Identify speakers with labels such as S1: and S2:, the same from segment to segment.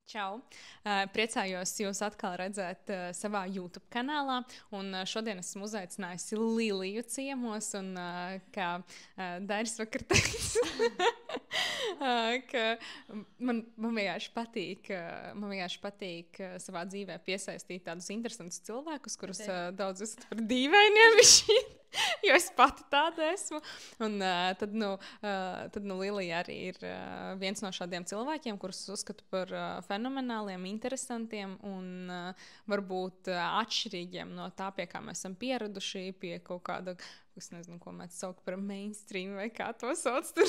S1: Čau! Priecājos jūs atkal redzēt savā YouTube kanālā. Šodien esmu uzaicinājusi Liliju ciemos. Kā Dairis vakar teica, ka man vienkārši patīk savā dzīvē piesaistīt tādus interesantus cilvēkus, kurus daudz uzskata par dīvainiem. Jo es pati tāda esmu. Tad Lilija arī ir viens no šādiem cilvēkiem, kurus uzskatu par fenomenāliem, interesantiem un varbūt atšķirīgiem no tā, pie kā mēs esam pieraduši, pie kaut kāda, es nezinu, ko mēs sauc par mainstream vai kā to sauc tur.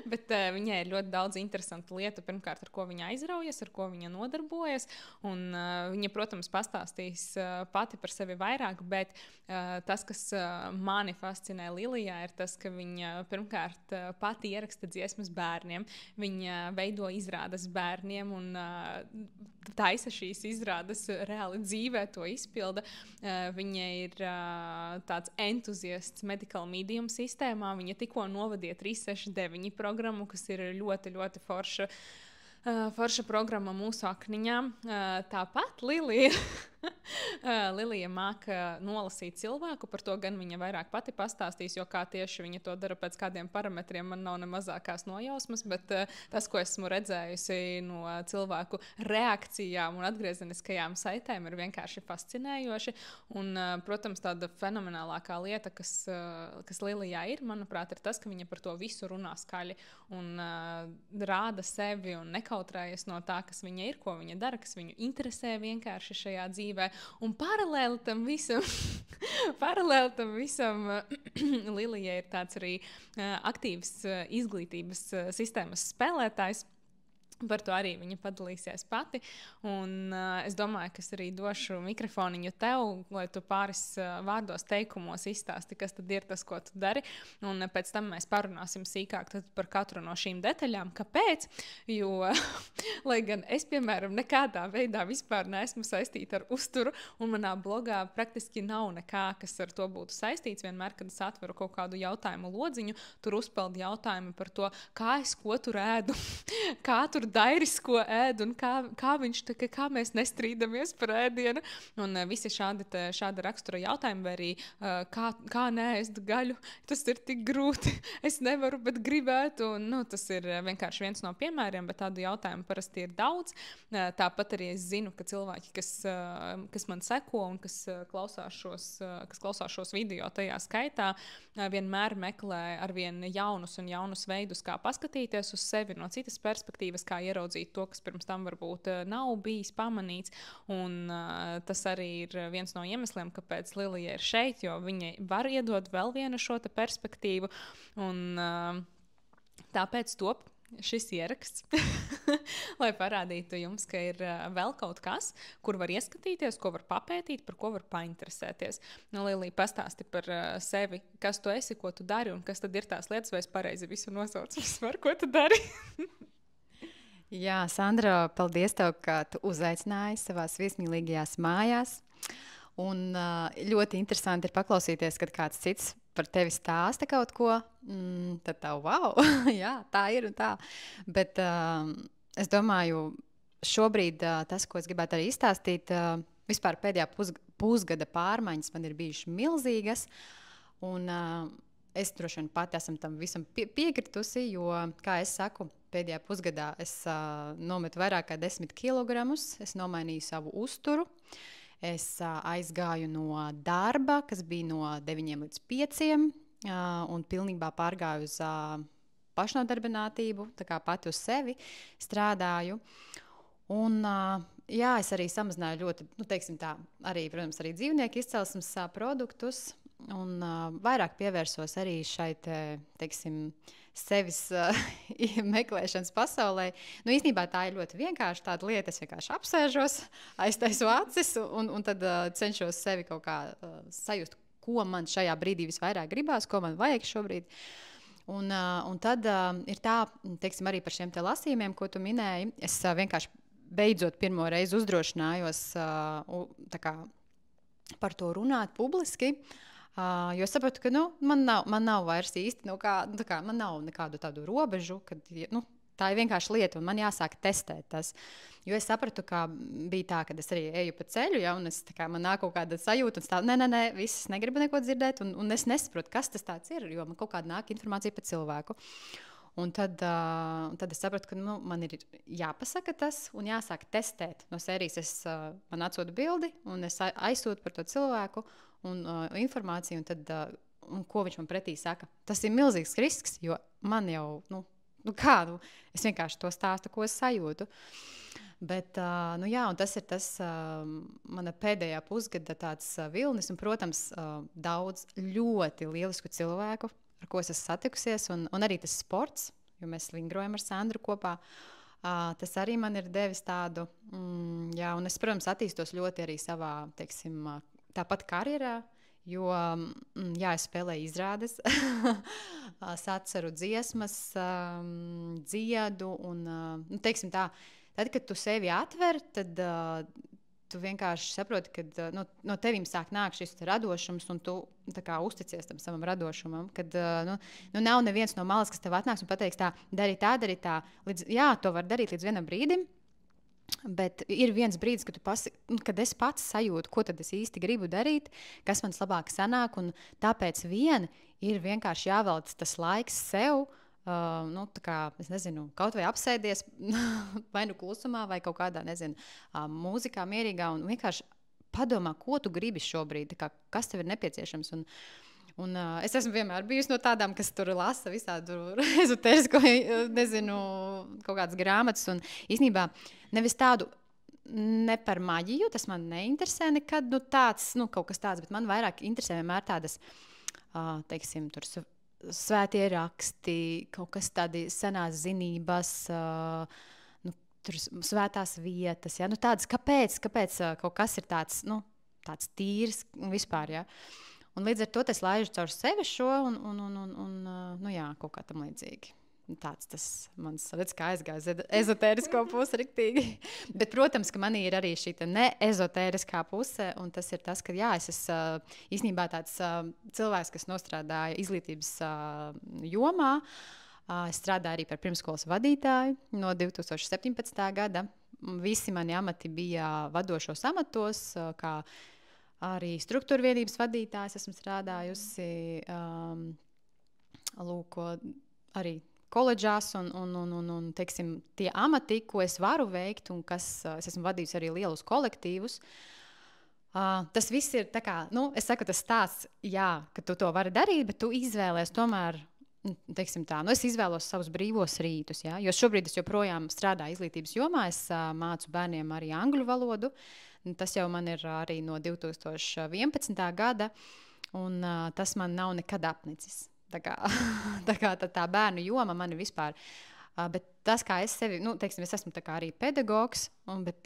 S1: Bet viņai ir ļoti daudz interesantu lietu, pirmkārt, ar ko viņa aizraujas, ar ko viņa nodarbojas. Viņa, protams, pastāstīs pati par sevi vairāk, bet tas, kas mani fascinē Lilijā, ir tas, ka viņa pirmkārt pati ieraksta dziesmas bērniem. Viņa veido izrādes bērniem un taisa šīs izrādes reāli dzīvē, to izpilda. Viņa ir tāds entuziasts medical medium sistēmā. Viņa tikko novadīja 369 programmu, kas ir ļoti, ļoti forša programma mūsu akniņā. Tāpat Lilija māca nolasīt cilvēku, par to gan viņa vairāk pati pastāstīs, jo kā tieši viņa to dara pēc kādiem parametriem, man nav ne mazākās nojausmas, bet tas, ko esmu redzējusi no cilvēku reakcijām un atgriezeniskajām saitēm, ir vienkārši fascinējoši. Protams, tāda fenomenālākā lieta, kas Lilijā ir, manuprāt, ir tas, ka viņa par to visu runā skaļi un rāda sevi un nekautrējas no tā, kas viņa ir, ko viņa dara, kas viņu interesē vienkārši šajā dzīvē. Un paralēli tam visam Lilija ir tāds arī aktīvs izglītības sistēmas spēlētājs. Par to arī viņa padalīsies pati. Es domāju, ka es arī došu mikrofoniņu tev, lai tu pāris vārdos teikumos izstāsti, kas tad ir tas, ko tu dari. Pēc tam mēs parunāsim sīkāk par katru no šīm detaļām. Kāpēc? Jo, lai gan es, piemēram, nekādā veidā vispār neesmu saistīta ar uzturu, un manā blogā praktiski nav nekā, kas ar to būtu saistīts. Vienmēr, kad es atveru kaut kādu jautājumu lodziņu, tur uzpeld jautājumi par to, kā es ko tur ēdu, kā tur Dairis, ko ēd, un kā mēs nestrīdamies par ēdienu. Visi šāda rakstura jautājumi, vai arī kā neēst gaļu. Tas ir tik grūti. Es nevaru, bet gribētu. Tas ir vienkārši viens no piemēriem, bet tādu jautājumu parasti ir daudz. Tāpat arī es zinu, ka cilvēki, kas man seko un kas klausās šos video tajā skaitā, vienmēr meklē arvien jaunus veidus, kā paskatīties uz sevi no citas perspektīvas, kā ieraudzīt to, kas pirms tam varbūt nav bijis pamanīts. Tas arī ir viens no iemesliem, kāpēc Lilija ir šeit, jo viņa var iedot vēl vienu šo perspektīvu. Tāpēc top šis ieraksts, lai parādītu jums, ka ir vēl kaut kas, kur var ieskatīties, ko var papētīt, par ko var painteresēties. Lilija, pastāsti par sevi, kas tu esi, ko tu dari, un kas tad ir tās lietas, vai es pareizi visu nosaucu vispār, ko tu dari?
S2: Jā, Sandra, paldies tev, ka tu uzaicināji savās viesmīlīgajās mājās. Un ļoti interesanti ir paklausīties, kad kāds cits par tevi stāsta kaut ko. Tad tā, wow, jā, tā ir un tā. Bet es domāju, šobrīd tas, ko es gribētu arī izstāstīt, vispār pēdējā pusgada pārmaiņas man ir bijušas milzīgas. Un es droši vien pati esmu tam visam piekritusi, jo, kā es saku, pēdējā pusgadā es nometu vairāk kā 10 kilogramus, es nomainīju savu uzturu, es aizgāju no darba, kas bija no 9 līdz 5, un pilnībā pārgāju uz pašnodarbinātību, tā kā pati uz sevi strādāju. Un jā, es arī samazināju ļoti, teiksim tā, arī, protams, arī dzīvnieku izcelsmes produktus, un vairāk pievērsos arī šai, teiksim, sevis meklēšanas pasaulē. Īstenībā tā ir ļoti vienkārši tāda lieta. Es vienkārši apsēžos, aiztaisu acis un tad cenšos sevi kaut kā sajust, ko man šajā brīdī visvairāk gribās, ko man vajag šobrīd. Un tad ir tā, teiksim, arī par šiem te lasījumiem, ko tu minēji. Es vienkārši beidzot pirmo reizi uzdrošinājos tā kā par to runāt publiski. Jo sapratu, ka man nav vairs īsti man nav nekādu tādu robežu, kad tā ir vienkārši lieta, un man jāsāk testēt tas. Jo es sapratu, ka bija tā, ka es arī eju pa ceļu, ja, un man nāk kaut kāda sajūta, un stāv, nē, viss negribu neko dzirdēt, un es nesaprotu, kas tas tāds ir, jo man kaut kāda nāk informācija par cilvēku. Un tad es sapratu, ka man ir jāpasaka tas un jāsāk testēt. No sērijas man atsūta bildi, un es aizsūtu par to cilvēku un informāciju, un tad, un ko viņš man pretī saka. Tas ir milzīgs risks, jo man jau, es vienkārši to stāstu, ko es sajūtu. Bet, jā, un tas ir tas mana pēdējā pusgada tāds vilnis, un, protams, daudz ļoti lielisku cilvēku, ar ko es esmu satikusies, un arī tas sports, jo mēs vingrojam ar Sandru kopā. Tas arī man ir devis tādu, jā, un es, protams, attīstos ļoti arī savā, teiksim, tāpat karjerā, jo, jā, es spēlēju izrādes, saceru dziesmas, dziedu, un, teiksim tā, tad, kad tu sevi atver, tad tu vienkārši saproti, ka no tevīm sāk nākt šis radošums, un tu uzticies tam savam radošumam. Kad nav neviens no malas, kas tev atnāks un pateiks tā, dari tā. Jā, to var darīt līdz vienam brīdim, bet ir viens brīdis, kad es pats sajūtu, ko tad es īsti gribu darīt, kas man labāk sanāk, un tāpēc ir vienkārši jāvelc tas laiks sev, es nezinu, kaut vai apsēdies vai nu klusumā, vai kaut kādā, nezinu, mūzikā mierīgā, un vienkārši padomā, ko tu gribi šobrīd, kas tev ir nepieciešams. Un es esmu vienmēr bijusi no tādām, kas tur lasa visādu ezotērisko, nezinu, kaut kādas grāmatas, un īstenībā nevis tādu ne par maģiju, tas man neinteresē nekad, tāds, kaut kas tāds, bet man vairāk interesē vienmēr tādas, teiksim, tur svētie raksti, kaut kas tādi senās zinības, tur svētās vietas, ja? Tādas, kāpēc kaut kas ir tāds, tāds tīrs un vispār, ja? Un līdz ar to es laižu caur sevi šo un jā, kaut kā tam līdzīgi. Tāds tas mans, redz, kā aizgāja ezotērisko pusi riktīgi. Bet, protams, ka manī ir arī šī neezotēriskā puse, un tas ir tas, ka jā, es esmu īstenībā tāds cilvēks, kas nostrādāja izglītības jomā. Es strādāju arī par pirmskolas vadītāju no 2017. gada. Visi mani amati bija vadošos amatos, kā arī struktūra vienības vadītājs esmu strādājusi, arī koledžās un teiksim, tie amati, ko es varu veikt un kas es esmu vadījusi arī lielus kolektīvus. Tas viss ir tā kā, es saku, tas stāsts, jā, ka tu to vari darīt, bet tu izvēlies tomēr, teiksim tā, es izvēlos savus brīvos rītus, jā, jo šobrīd es joprojām strādāju izglītības jomā, es mācu bērniem arī angļu valodu, tas jau man ir arī no 2011. gada, un tas man nav nekad apnicis. Tā bērnu joma man ir vispār. Bet tas, kā es sevi, teiksim, es esmu tā kā arī pedagogs, bet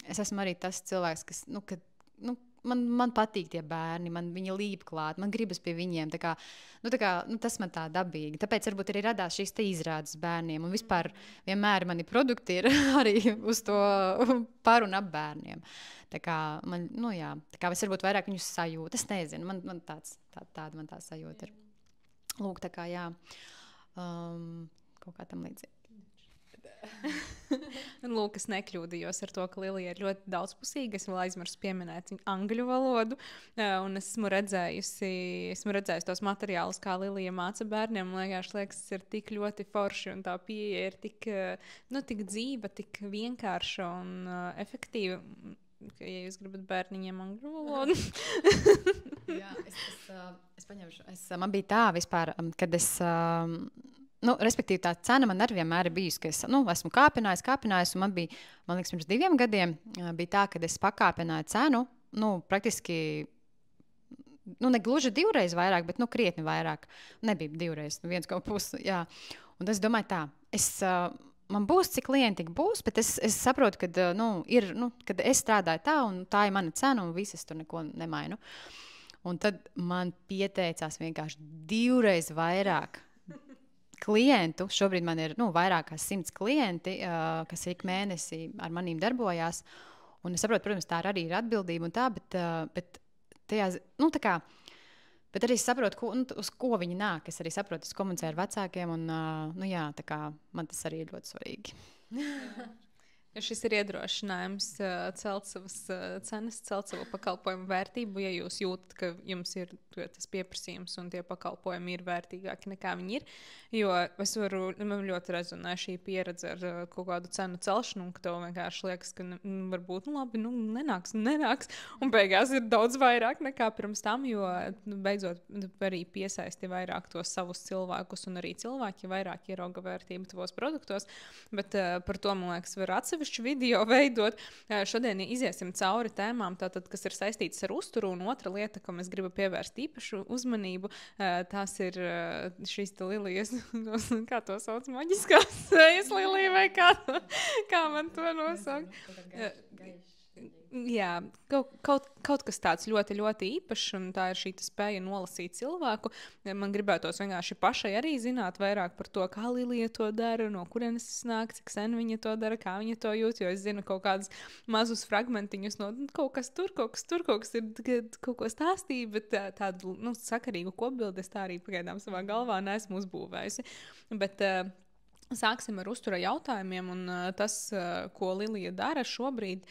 S2: es esmu arī tas cilvēks, kas, man patīk tie bērni, viņi līp klāt, man gribas pie viņiem. Tas man tā dabīgi. Tāpēc varbūt arī radās šīs te izrādes bērniem. Un vispār vienmēr mani produkti ir arī uz to par un ap bērniem. Es varbūt vairāk viņus sajūtu. Es nezinu, man tāda man tā sajūta ir. Lūk, jā. Kaut kā tam līdzīgi.
S1: Lūk, es nekļūdījos ar to, ka Lilija ir ļoti daudzpusīga. Es vēl aizmirsu pieminēt angļu valodu. Un esmu redzējusi tos materiālus, kā Lilija māca bērniem. Man liekas, tas ir tik ļoti forši un tā pieeja ir tik dzīva, tik vienkārša un efektīva. Ja jūs gribat bērniņiem angļu valodu.
S2: Jā, es paņemšu. Man bija tā vispār, kad es... respektīvi, tā cena man arī vienmēr ir bijusi, ka es esmu kāpinājis, un man liekas, pirms 2 gadiem bija tā, kad es pakāpināju cenu, praktiski, ne gluži 2 reizes vairāk, bet krietni vairāk. Nebija 2 reizes, 1,5, jā. Un es domāju tā, man būs, cik klienti būs, bet es saprotu, kad es strādāju tā, un tā ir mana cena, un visas tur neko nemainu. Un tad man pieteicās vienkārši 2 reizes vairāk klientu. Šobrīd man ir vairāk kā 100 klienti, kas ik mēnesi ar manīm darbojās. Un es saprotu, protams, tā arī ir atbildība un tā, bet tajā, Bet arī saprotu, uz ko viņi nāk. Es arī saprotu, es komunicēju ar vecākiem, un jā, tā kā man tas arī ir ļoti svarīgi.
S1: Ja šis ir iedrošinājums celt savas cenas, celt savu pakalpojumu vērtību, ja jūs jūtat, ka jums ir tas pieprasījums un tie pakalpojumi ir vērtīgāki nekā viņi ir. Jo man ļoti rezonē šī pieredze ar kaut kādu cenu celšanu, un ka tev vienkārši liekas, ka varbūt labi, nenāks. Un beigās ir daudz vairāk nekā pirms tam, jo beidzot arī piesaisti vairāk tos savus cilvēkus, un arī cilvēki vairāk ierauga vērtību tavos produktos. Bet par to, man liekas, var atsevišķu video veidot. Šodien iziesim cauri tēmām, tātad, kas ir saistītas ar uzturu, un otra lieta, kam es gribu pievērst īpašu uzmanību, tās ir šīs Lilijas, kā to sauc, maģiskās sejas Lilija, vai kā man to nosaukt? Jā, kaut kas tāds ļoti, ļoti īpašs, un tā ir šī spēja nolasīt cilvēku. Man gribētos vienkārši pašai arī zināt vairāk par to, kā Lilija to dara, no kurienes tas nāk, cik sen viņa to dara, kā viņa to jūt, jo es zinu kaut kādus mazus fragmentiņus no kaut kas tur ir kaut ko stāstīja, bet tādu sakarīgu kopbildi es tā arī pagaidām savā galvā neesmu uzbūvējusi. Bet sāksim ar uztura jautājumiem, un tas, ko Lilija dara šobrīd,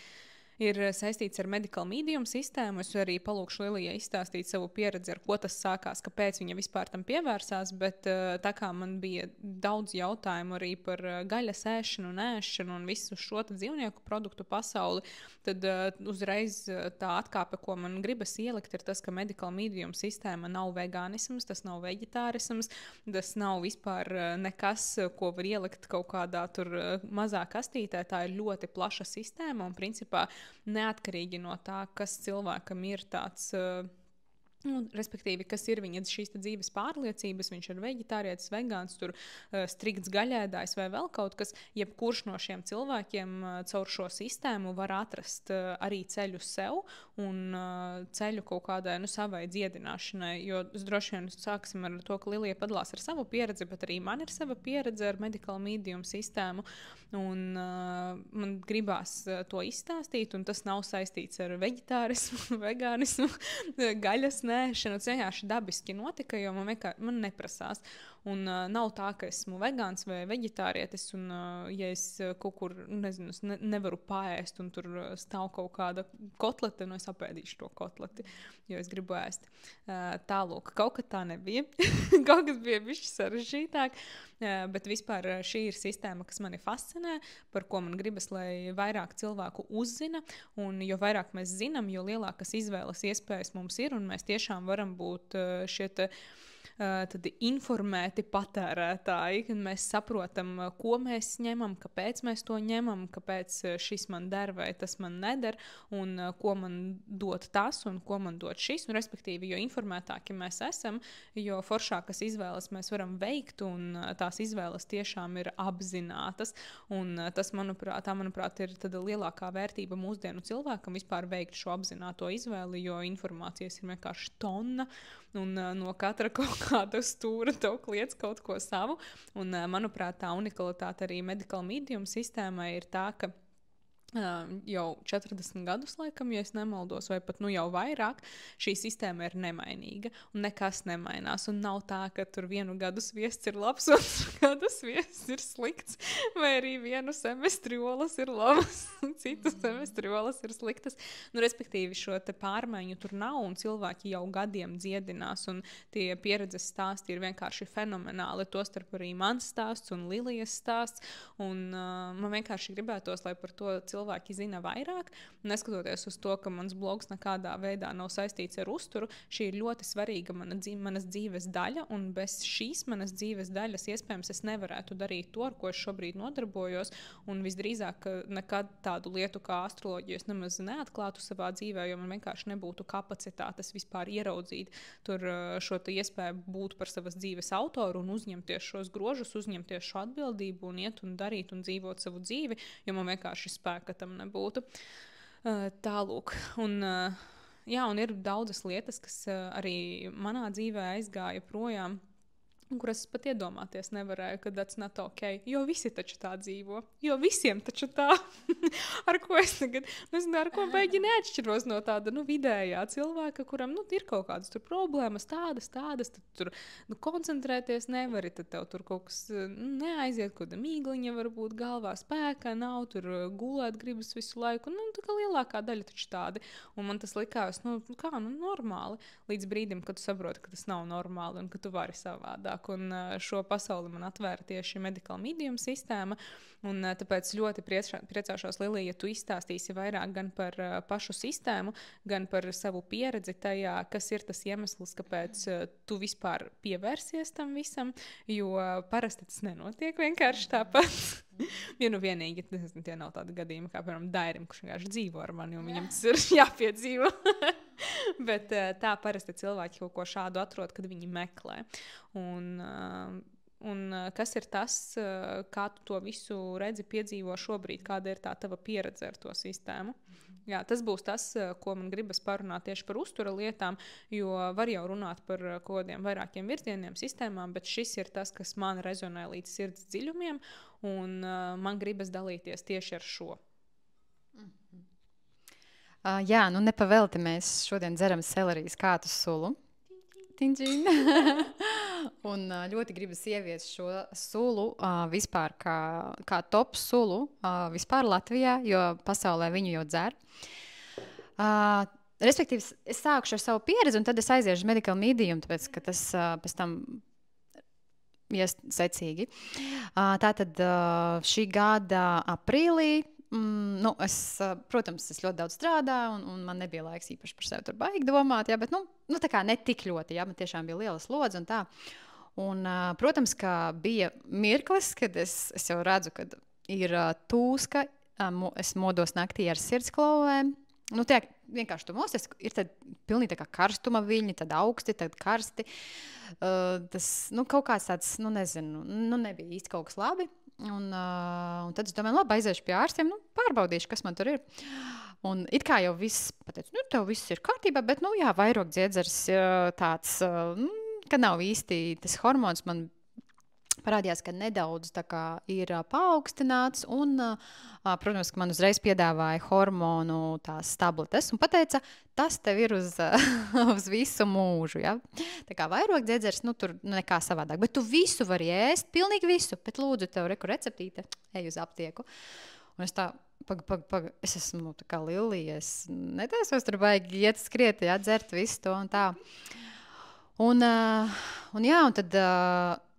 S1: ir saistīts ar medical medium sistēmu. Es arī palūkšu Lilijai izstāstīt savu pieredzi, ar ko tas sākās, kāpēc viņa vispār tam pievērsās, bet tā kā man bija daudz jautājumu arī par gaļas ēšanu un ēšanu un visu šo dzīvnieku produktu pasauli, tad uzreiz tā atkāpe, ko man gribas ielikt, ir tas, ka medical medium sistēma nav vegānisms, tas nav veģetārisms, tas nav vispār nekas, ko var ielikt kaut kādā tur mazā kastītē. Tā ir ļoti plaša sistēma un principā neatkarīgi no tā, kas cilvēkam ir tāds, respektīvi, kas ir viņa šīs dzīves pārliecības, viņš ir veģetārietis, vegāns, strikts gaļēdājs vai vēl kaut kas, jebkurš no šiem cilvēkiem caur šo sistēmu var atrast arī ceļu sev un ceļu kaut kādai savai dziedināšanai, jo es droši vien sāksim ar to, ka Lilija padalās ar savu pieredzi, bet arī man ir sava pieredze ar medical medium sistēmu, un man gribās to izstāstīt, un tas nav saistīts ar veģetārismu, vegānismu, gaļas nēšanu. Tas vienkārši dabiski notika, jo man neprasās. Un nav tā, ka esmu vegāns vai veģetārietis, un ja es kaut kur, nezinu, nevaru paēst, un tur stāv kaut kāda kotlete, es apēdīšu to kotleti, jo es gribu ēst. Tālūk, kaut kā tā nebija. Kaut kas bija bišķi sarežģītāk, bet vispār šī ir sistēma, kas mani fascinē, par ko man gribas, lai vairāk cilvēku uzzina, un jo vairāk mēs zinām, jo lielākas izvēles iespējas mums ir, un mēs tiešām varam būt šie tad informēti patērētāji, kad mēs saprotam, ko mēs ņemam, kāpēc mēs to ņemam, kāpēc šis man der vai tas man neder, un ko man dod tas un ko man dod šis. Un, respektīvi, jo informētāki mēs esam, jo foršākas izvēles mēs varam veikt, un tās izvēles tiešām ir apzinātas. Un tas, manuprāt, ir tad lielākā vērtība mūsdienu cilvēkam vispār veikt šo apzināto izvēli, jo informācijas ir vienkārši tonna, un no katra kaut kāda stūra tev kliedz kaut ko savu. Un, manuprāt, tā unikalitāte arī medical medium sistēmai ir tā, ka jau 40 gadus, laikam, ja es nemaldos, vai pat jau vairāk, šī sistēma ir nemainīga, un nekas nemainās. Un nav tā, ka tur vienu gadu sviests ir labs, otru gadu sviests ir slikts, vai arī vienu semestri olas ir labas, un citu semestri olas ir sliktas. Respektīvi, šo te pārmaiņu tur nav, un cilvēki jau gadiem dziedinās, un tie pieredzes stāsti ir vienkārši fenomenāli. Tostarp arī mans stāsts un Lilijas stāsts, un man vienkārši gribētos, lai par to cilvēki zina vairāk, neskatoties uz to, ka mans blogs nekādā veidā nav saistīts ar uzturu. Šī ir ļoti svarīga manas dzīves daļa, un bez šīs manas dzīves daļas iespējams es nevarētu darīt to, ar ko es šobrīd nodarbojos, un visdrīzāk nekad tādu lietu kā astroloģiju es nemaz neatklātu savā dzīvē, jo man vienkārši nebūtu kapacitātes vispār ieraudzīt tur šo iespēju būt par savas dzīves autoru un uzņemties šos grožus, uzņemties šo atbildību un iet un darīt un dzīvot savu dzīvi, jo man vienkārši spēka tam nebūtu. Tālūk. Un ir daudzas lietas, kas arī manā dzīvē aizgāja projām. kuras pat iedomāties nevarēju, kad that's not ok. Jo visi taču tā dzīvo. Jo visiem taču tā. Ar ko es tagad, nezinu, ar ko beigi neatšķiros no tāda, vidējā cilvēka, kuram, ir kaut kādas tur problēmas, tādas, tad tur, koncentrēties nevari, tad tev tur kaut kas neaiziet, kaut kāda mīgliņa varbūt galvā spēkā nav, tur gulēt gribas visu laiku, tā kā lielākā daļa taču tādi. Un man tas likās, normāli, līdz brīdim, kad tu saproti, ka tas nav normāli un ka tu vari savādāk. Un šo pasauli man atvēra tieši medical medium sistēma. Un tāpēc ļoti priecāšos, Lilija, ja tu izstāstīsi vairāk gan par pašu sistēmu, gan par savu pieredzi tajā, kas ir tas iemesls, kāpēc tu vispār pievērsies tam visam, jo parasti tas nenotiek vienkārši tāpat. Ja vienīgi tie nav tādi gadījumi, kā piemēram Dairim, kurš vienkārši dzīvo ar mani, un viņam tas ir jāpiedzīvo. Bet tā parasti cilvēki kaut ko šādu atrod, kad viņi meklē. Un kas ir tas, kā tu to visu redzi, piedzīvo šobrīd, kāda ir tā tava pieredze ar to sistēmu? Jā, tas būs tas, ko man gribas parunāt tieši par uztura lietām, jo var jau runāt par kaut kādiem vairākiem virzieniem, sistēmām, bet šis ir tas, kas man rezonē līdz sirds dziļumiem, un man gribas dalīties tieši ar šo.
S2: Jā, nepavēlti mēs šodien dzeram selerijas kātu sulu. Un ļoti gribas ieviest šo sulu vispār kā top sulu vispār Latvijā, jo pasaulē viņu jau dzer. Respektīvi, es sākušu ar savu pieredzi, un tad es aiziešu uz medical medium, tāpēc, ka tas pēc tam ies secīgi. Tātad šī gada aprīlī, protams, es ļoti daudz strādāju, un man nebija laiks īpaši par sevi tur baigi domāt, jā, bet tā kā ne tik ļoti, jā, man tiešām bija liela slodze un tā. Un, protams, ka bija mirklis, kad es jau redzu, kad ir tūska, es modos naktī ar sirdsklauvēm. Tie vienkārši tu mosties, ir tad pilnīgi tā kā karstuma viļņi, tad augsti, tad karsti. Tas, kaut kāds tāds, nezinu, nebija īsti kaut kas labi. Un tad es domāju, labi, aiziešu pie ārstiem, pārbaudīšu, kas man tur ir. Un it kā jau viss pateica, tev viss ir kārtībā, bet, vairogdziedzers tāds, ka nav īsti tas hormons man parādījās, ka nedaudz tā kā ir paaugstināts un, protams, ka man uzreiz piedāvāja hormonu tās tabletes un pateica, tas tev ir uz visu mūžu, ja? Tā kā vairogdziedzers, tur nekā savādāk, bet tu visu vari ēst, pilnīgi visu, bet lūdzu tev receptīte, ej uz aptieku. Un es tā, es esmu tā kā Lilija, es netaisos tur baigi iet skriet, ja, dzert visu to un tā. Un jā, un tad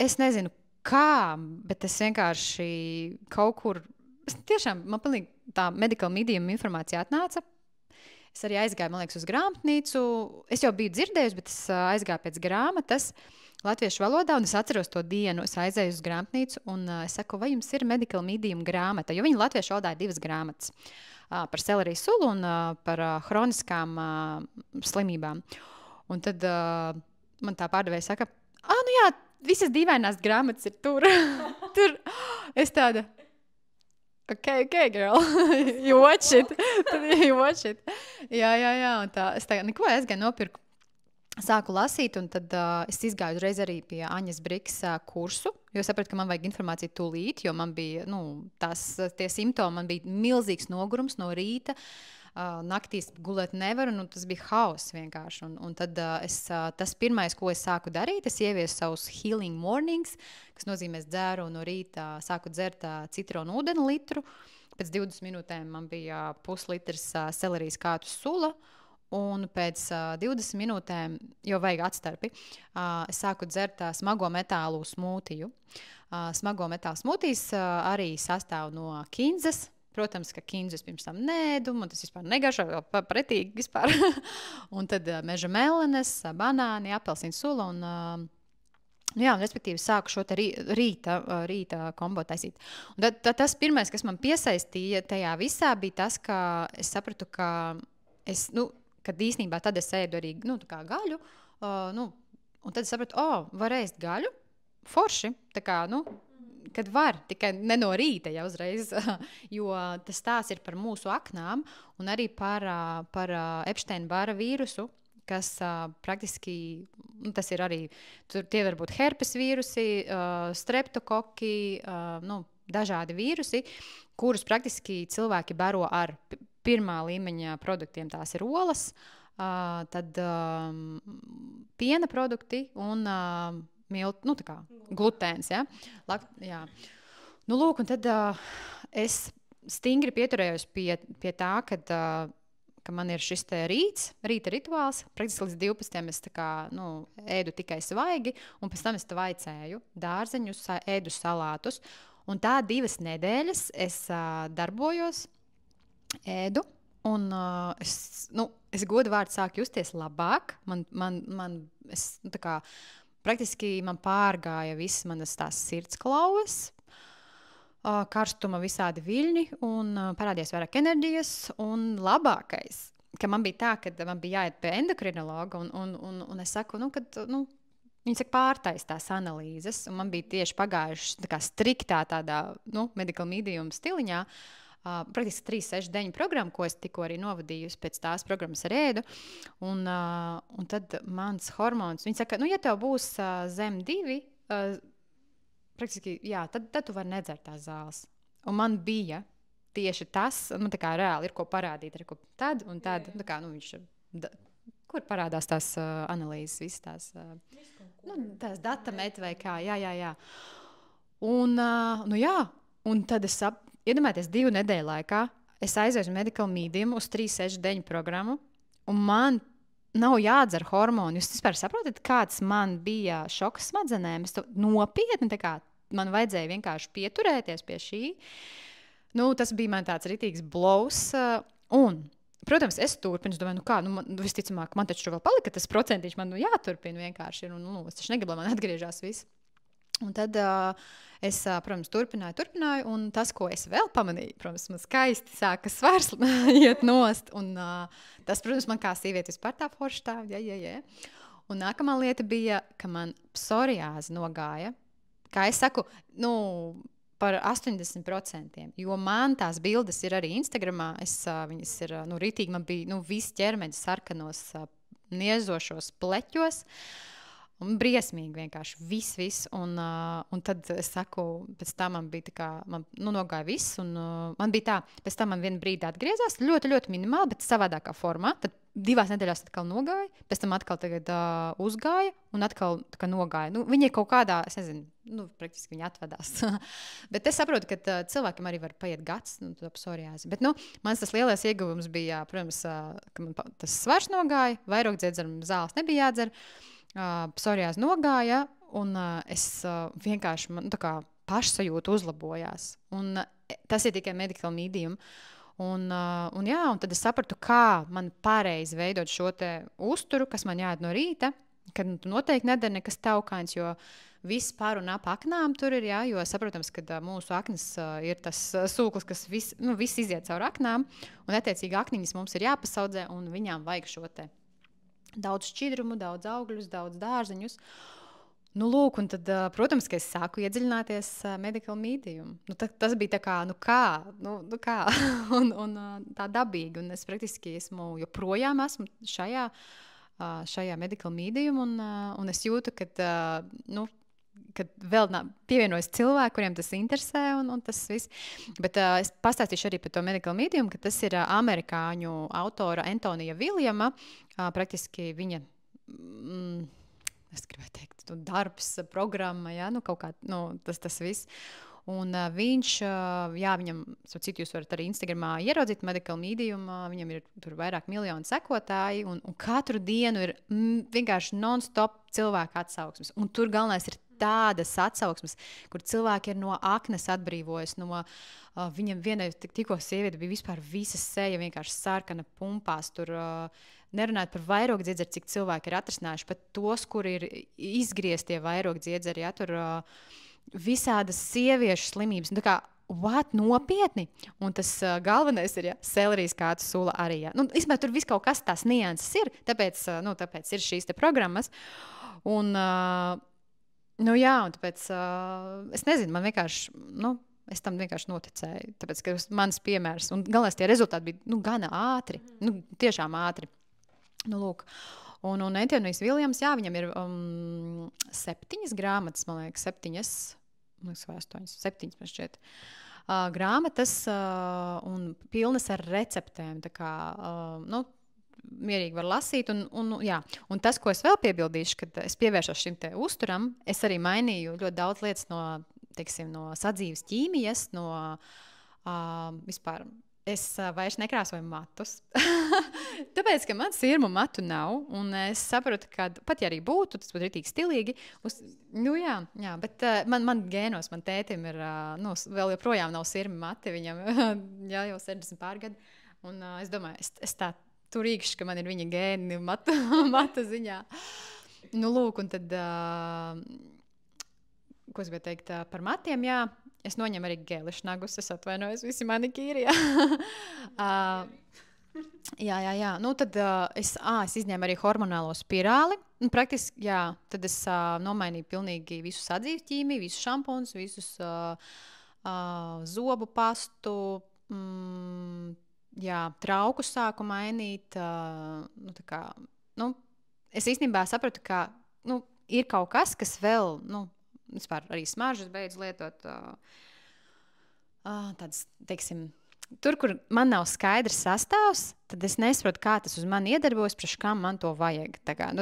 S2: es nezinu, kā, bet es vienkārši kaut kur, tiešām man pilnīgi tā medical medium informācija atnāca. Es arī aizgāju, man liekas, uz grāmatnīcu. Es jau biju dzirdējusi, bet es aizgāju pēc grāmatas latviešu valodā, un es atceros to dienu. Es aizēju uz grāmatnīcu, un es saku, vai jums ir medical medium grāmata? Jo viņi latviešu valodā ir 2 grāmatas par selerijas sulu un par hroniskām slimībām. Un tad man tā pārdevēja saka, jā, visas dīvainās grāmatas ir tur. Tur es tāda, okay, girl, you watch it. You watch it. Jā, un tā, es tā, neko aizgāju nopirku. Sāku lasīt, un tad es izgāju uzreiz arī pie Aņas Briks kursu, jo sapratu, ka man vajag informāciju tūlīt, jo man bija, tie simptomi, man bija milzīgs nogurums no rīta, naktīs gulēt nevaru, un tas bija hauss vienkārši. Un tad tas pirmais, ko es sāku darīt, es ieviesu savus healing mornings, kas nozīmē, es dzēru no rīta, sāku dzert citronu ūdeni litru, pēc 20 minūtēm man bija puslitrs selerijas kātu sula, un pēc 20 minūtēm, jo vajag atstarpi, es sāku dzert smago metālu smūtiju. Smago metālu smūtijas arī sastāv no kinzas. Protams, ka kinzus pirms tam nēdu, man tas vispār negaršo, pretīgi vispār. Un tad meža melenes, banāni, apelsīnu sula un, un respektīvi sāku šo te rīta kombo taisīt. Un tad tas pirmais, kas man piesaistīja tajā visā, bija tas, ka es sapratu, ka es, kad īstenībā tad es ēdu arī, tā kā gaļu, un tad es sapratu, var ēst gaļu, forši, tā kā, kad var, tikai ne no rīta jau uzreiz, jo tas tās ir par mūsu aknām un arī par Epsteina-Bara vīrusu, kas praktiski, tas ir arī, tie var būt herpes vīrusi, streptokoki, dažādi vīrusi, kurus praktiski cilvēki baro ar pirmā līmeņa produktiem. Tās ir olas, tad piena produkti un glutēns. Ja? Jā. Lūk, un tad es stingri pieturējos pie tā, ka man ir šis rīta rituāls. Praktiski līdz 12. es ēdu tikai svaigi, un pēc tam es vaicēju dārzeņus, ēdu salātus. Un tā 2 nedēļas es darbojos, ēdu, un es godu vārdu sāku justies labāk. Praktiski man pārgāja visas manas tās sirdsklauvas, karstuma visādi viļņi, un parādījās vairāk enerģijas. Un labākais, ka man bija tā, ka man bija jāiet pie endokrinologa, un es saku, viņi saka, pārtaisa tās analīzes, un man bija tieši pagājuši striktā tādā medical medium stiliņā, praktiski 369 programma, ko es tikko arī novadījusi pēc tās programmas ar ēdu, un tad mans hormons, viņi saka, ja tev būs zem 2, praktiski, jā, tad tu vari nedzert tās zāles. Un man bija tieši tas, man tā kā reāli ir ko parādīt, ar ko tad un tad, kur parādās tās analīzes, visas tās, tās datameti vai kā, jā. Un, un tad es iedomājieties 2 nedēļu laikā, es aizēju uz medical medium uz 369 programmu, un man nav jādzer hormoni. Jūs vispār saprotat, kāds man bija šoks smadzenēm? Es nopietni, man vajadzēja vienkārši pieturēties pie šī. Tas bija man tāds ritīgs blows. Un, protams, es turpinu, es domāju, visticamāk, man taču vēl palika tas procentiņš, man jāturpina vienkārši. Es taču negribu, lai man atgriežās viss. Un tad es, protams, turpināju, un tas, ko es vēl pamanīju, protams, man skaisti sāka svars iet nost, un tas, protams, man kā sievieti vispār tā forši tā, jā. Un nākamā lieta bija, ka man psoriāze nogāja, kā es saku, par 80%, jo man tās bildes ir arī Instagramā, viņas ir, ritīgi, man bija, viss ķermeņš sarkanos, niezošos pleķos, un briesmīgi vienkārši viss. Un tad es saku, pēc tam man bija tā kā, nogāja viss, un man bija tā, pēc tam man vienu brīdi atgriezās, ļoti, ļoti minimāli, bet savādākā formā. Tad 2 nedēļās atkal nogāja, pēc tam atkal tagad uzgāja, un atkal tā kā nogāja. Viņi ir kaut kādā, es nezinu, praktiski viņi atvedās. Bet es saprotu, ka cilvēkam arī var paiet gads, psoriāzi. Bet, mans tas lielais ieguvums bija, protams, ka man tas svars nogāja, vairogdziedzeram zāles nebija jādzer, psoriāze nogāja, un es vienkārši, pašsajūta uzlabojās. Un tas ir tikai medical medium. Un tad es sapratu, kā man pareizi veidot šo te uzturu, kas man jāiet no rīta, kad noteikti nedara nekas taukains, jo viss par un ap aknām tur ir, jā, jo saprotams, ka mūsu aknas ir tas sūklis, kas viss iziet caur aknām, un attiecīgi akniņas mums ir jāpasaudzē, un viņām vajag šo te daudz šķidrumu, daudz augļus, daudz dārzeņus. Lūk, un tad, protams, ka es sāku iedziļināties medical medium. Tas bija tā kā, kā, un tā dabīgi, un es praktiski joprojām esmu šajā medical medium, un es jūtu, kad vēl pievienojas cilvēki, kuriem tas interesē, un tas viss. Bet es pastāstīšu arī par to medical medium, ka tas ir amerikāņu autora Antonija Viljama, praktiski viņa, es gribēju teikt, darbs, programma, ja, kaut kā, tas viss. Un viņš, viņam, citu jūs varat arī Instagramā ieraudzīt medical medium, viņam ir tur vairāk miljoni sekotāji, un katru dienu ir vienkārši non-stop cilvēku atsauksmes. Un tur galvenais ir tādas atsauksmes, kur cilvēki ir no aknes atbrīvojas, viņam vienai tikko sieviete bija vispār visa seja vienkārši sarkana pumpās, tur nerunāt par vairogdziedzeri, cik cilvēki ir atrasinājuši, pat tos, kuri ir izgrieztie vairogdziedzeri, ja, tur visādas sieviešu slimības, tā kā, nopietni, un tas galvenais ir, ja, selerijas kātu sula arī, ja. Īstenībā tur viss kaut kas tās nianses ir, tāpēc ir šīs te programmas, un jā, un tāpēc es nezinu, man vienkārši, es tam vienkārši noticēju, tāpēc, ka mans piemērs, un galvenais tie rezultāti bija, gana ātri, tiešām ātri. Lūk. Un Antonijs Viljams, jā, viņam ir 7 grāmatas, man liekas, 7 man šķiet. Grāmatas un pilnas ar receptēm. Tā kā, mierīgi var lasīt. Un tas, ko es vēl piebildīšu, kad es pievēršos šim te uzturam, es arī mainīju ļoti daudz lietas no, teiksim, no sadzīves ķīmijas, no vispār. Es vairs nekrāsoju matus. Tāpēc, ka man sirmu matu nav, un es saprotu, ka pat ja arī būtu, tas būtu ritīgi stilīgi. Jā, bet man gēnos, man tētim ir, vēl joprojām nav sirmi mati, viņam jau 60 pārgadi. Un es domāju, es tā turīgšu, ka man ir viņa gēni matu ziņā. Lūk, un tad, ko es gribēju teikt par matiem, jā. Es noņemu arī gēlišu nagus, es atvainojos, visi manikīri. Jā. Tad es izņēmu arī hormonālo spirāli. Praktiski, jā, tad es nomainīju pilnīgi visu sadzīves ķīmiju, visus šampūnus, visus zobu pastu, trauku sāku mainīt. Es īstenībā sapratu, ka ir kaut kas, kas vēl, vispār arī smaržas beidz lietot tādas, teiksim, tur, kur man nav skaidrs sastāvs, tad es nesaprotu, kā tas uz mani iedarbojas, priekš kam man to vajag.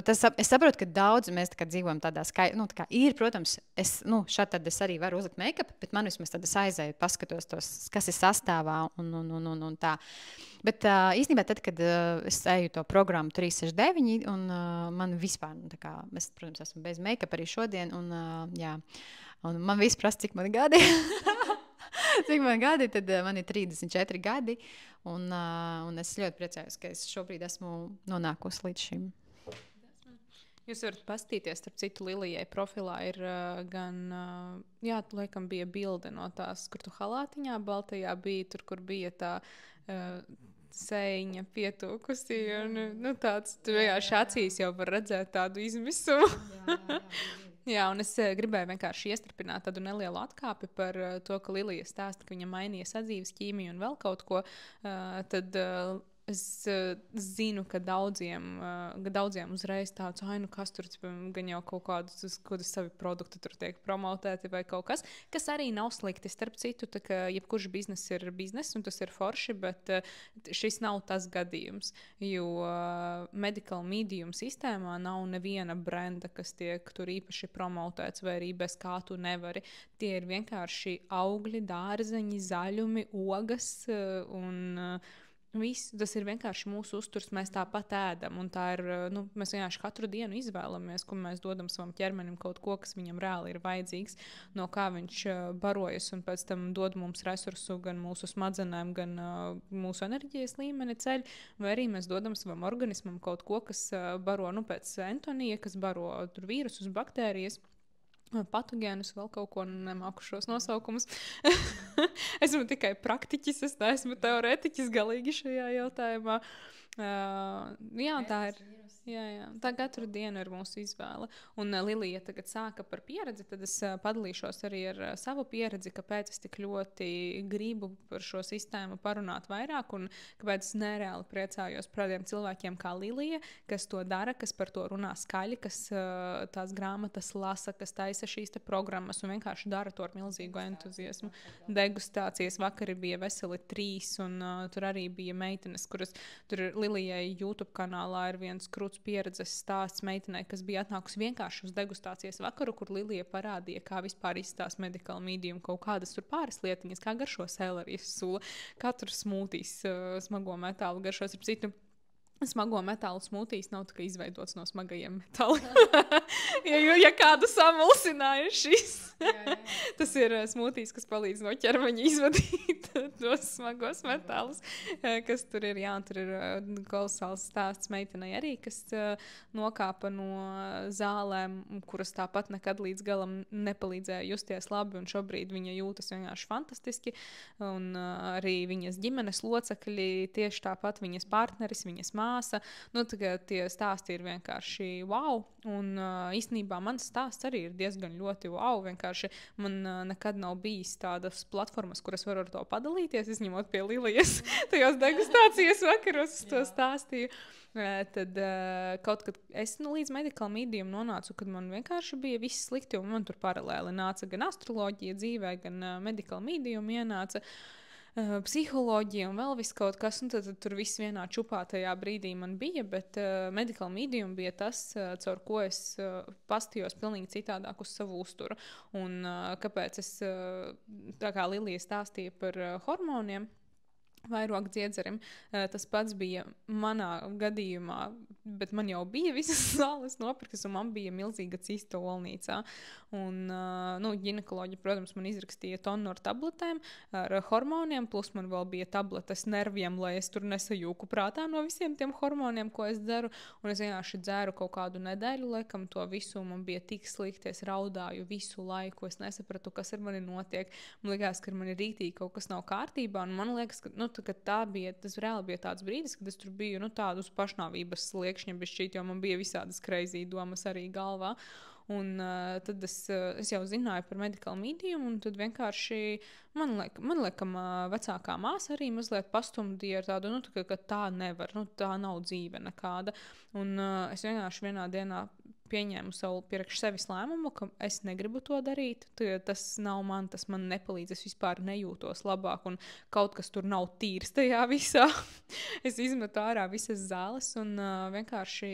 S2: Es saprotu, ka daudz mēs dzīvojam tādā ir, protams, šādi tad es arī varu uzlikt make-up, bet man vismaz tad es aizēju, paskatos tos, kas ir sastāvā un tā. Bet īstenībā tad, kad es eju to programmu 369 un man vispār, es, protams, esmu bez make-up arī šodien un man viss prasa, cik man gadi. Cik man gadi, tad man ir 34 gadi un es ļoti priecājos, ka es šobrīd esmu nonākusi līdz šim.
S1: Jūs varat pastīties, starp citu, Lilijai profilā ir gan, laikam bija bilde no tās, kur tu halātiņā baltajā bija, tur, kur bija tā sēņa pietūkusi, un tāds, tur vienkārši acīs jau var redzēt tādu izmisumu. Jā, un es gribēju vienkārši iestrpināt tādu nelielu atkāpi par to, ka Lilija stāsta, ka viņa mainīja sadzīves ķīmiju un vēl kaut ko, tad es zinu, ka daudziem uzreiz tāds, kas tur gan jau kaut kādus savi produkti tur tiek promotēti vai kaut kas arī nav slikti. Starp citu, tā ka jebkurš biznes ir biznes un tas ir forši, bet šis nav tas gadījums, jo medical medium sistēmā nav neviena brenda, kas tiek tur īpaši promotēts vai arī bez kā tu nevari. Tie ir vienkārši augļi, dārzeņi, zaļumi, ogas un viss, tas ir vienkārši mūsu uzturs, mēs tāpat ēdam, un tā ir, mēs vienkārši katru dienu izvēlamies, kur mēs dodam savam ķermenim kaut ko, kas viņam reāli ir vajadzīgs, no kā viņš barojas, un pēc tam dod mums resursu gan mūsu smadzenēm, gan mūsu enerģijas līmeni ceļ, vai arī mēs dodam savam organismam kaut ko, kas baro, pēc Antonija, kas baro tur vīrusus, baktērijas, patogēnus, vēl kaut ko nemāku šos nosaukumus. Esmu tikai praktiķis, es neesmu teorētiķis galīgi šajā jautājumā. Tā ir. Jā. Tā katru dienu ir mūsu izvēle. Un Lilija tagad sāka par pieredzi, tad es padalīšos arī ar savu pieredzi, kāpēc es tik ļoti gribu par šo sistēmu parunāt vairāk un kāpēc es nereāli priecājos par tādiem cilvēkiem kā Lilija, kas to dara, kas par to runā skaļi, kas tās grāmatas lasa, kas taisa šīs te programmas un vienkārši dara to ar milzīgu entuziasmu. Degustācijas vakari bija veseli 3 un tur arī bija meitenes, kuras tur Lilijai YouTube kanālā ir viens krūts pieredzes stāsts meitenei, kas bija atnākusi vienkārši uz degustācijas vakaru, kur Lilija parādīja, kā vispār izstāst medical medium, kaut kādas tur pāris lietiņas, kā garšo selerijas sula, katru smūtīs smago metālu garšos ar citu. Smago metālu smūtīs nav tikai izveidots no smagajiem metāliem. ja kādu samulsināja šis. Jā. Tas ir smūtīs, kas palīdz no ķermeņa izvadīt tos smagos metālus, kas tur ir. Jā, tur ir kolosāls stāsts meitenei arī, kas nokāpa no zālēm, kuras tāpat nekad līdz galam nepalīdzēja justies labi, un šobrīd viņa jūtas vienkārši fantastiski. Un arī viņas ģimenes locekļi tieši tāpat, viņas partneris, viņas māte, māsa. Nu, tie stāsti ir vienkārši wow. Un īstenībā mans stāsts arī ir diezgan ļoti wow. Vienkārši man nekad nav bijis tādas platformas, kuras varu ar to padalīties, izņemot pie Lilijas tajos degustācijas vakaros to stāstīju. Tad kaut kad es līdz medical medium nonācu, kad man vienkārši bija viss slikti, un man tur paralēli nāca gan astroloģija dzīvē, gan medical medium ienāca psiholoģija un vēl viss kaut kas, un tad tur viss vienā čupā tajā brīdī man bija, bet medical medium bija tas, caur ko es pastījos pilnīgi citādāk uz savu uzturu. Un kāpēc es, tā kā Lilija stāstīja par hormoniem, vairogu dziedzerim. Tas pats bija manā gadījumā, bet man jau bija visas zāles nopirktas, un man bija milzīga cista olnīcā. Un, ģinekoloģi, protams, man izrakstīja tonu ar tabletēm, ar hormoniem, plus man vēl bija tabletes nerviem, lai es tur nesajūku prātā no visiem tiem hormoniem, ko es dzeru. Un es vienkārši dzēru kaut kādu nedēļu, laikam to visu, man bija tik slikti, es raudāju visu laiku, es nesapratu, kas ar mani notiek. Man liekas, ka man ir rītīgi kaut kas nav kārtībā, un man liekas, ka, tas reāli bija tāds brīdis, kad es tur biju, tādu uz pašnāvības sliekšņa bišķīt, jo man bija visādas crazy domas arī galvā. Un tad es jau zināju par medical medium, un tad vienkārši man liekam, vecākā māsa arī mazliet pastumdīja ar tādu, ka tā nevar, tā nav dzīve nekāda. Un es vienkārši vienā dienā pieņēmu savu priekš sevis lēmumu, ka es negribu to darīt. Tas nav man, tas man nepalīdz. Es vispār nejūtos labāk, un kaut kas tur nav tīrs tajā visā. Es izmetu ārā visas zāles un vienkārši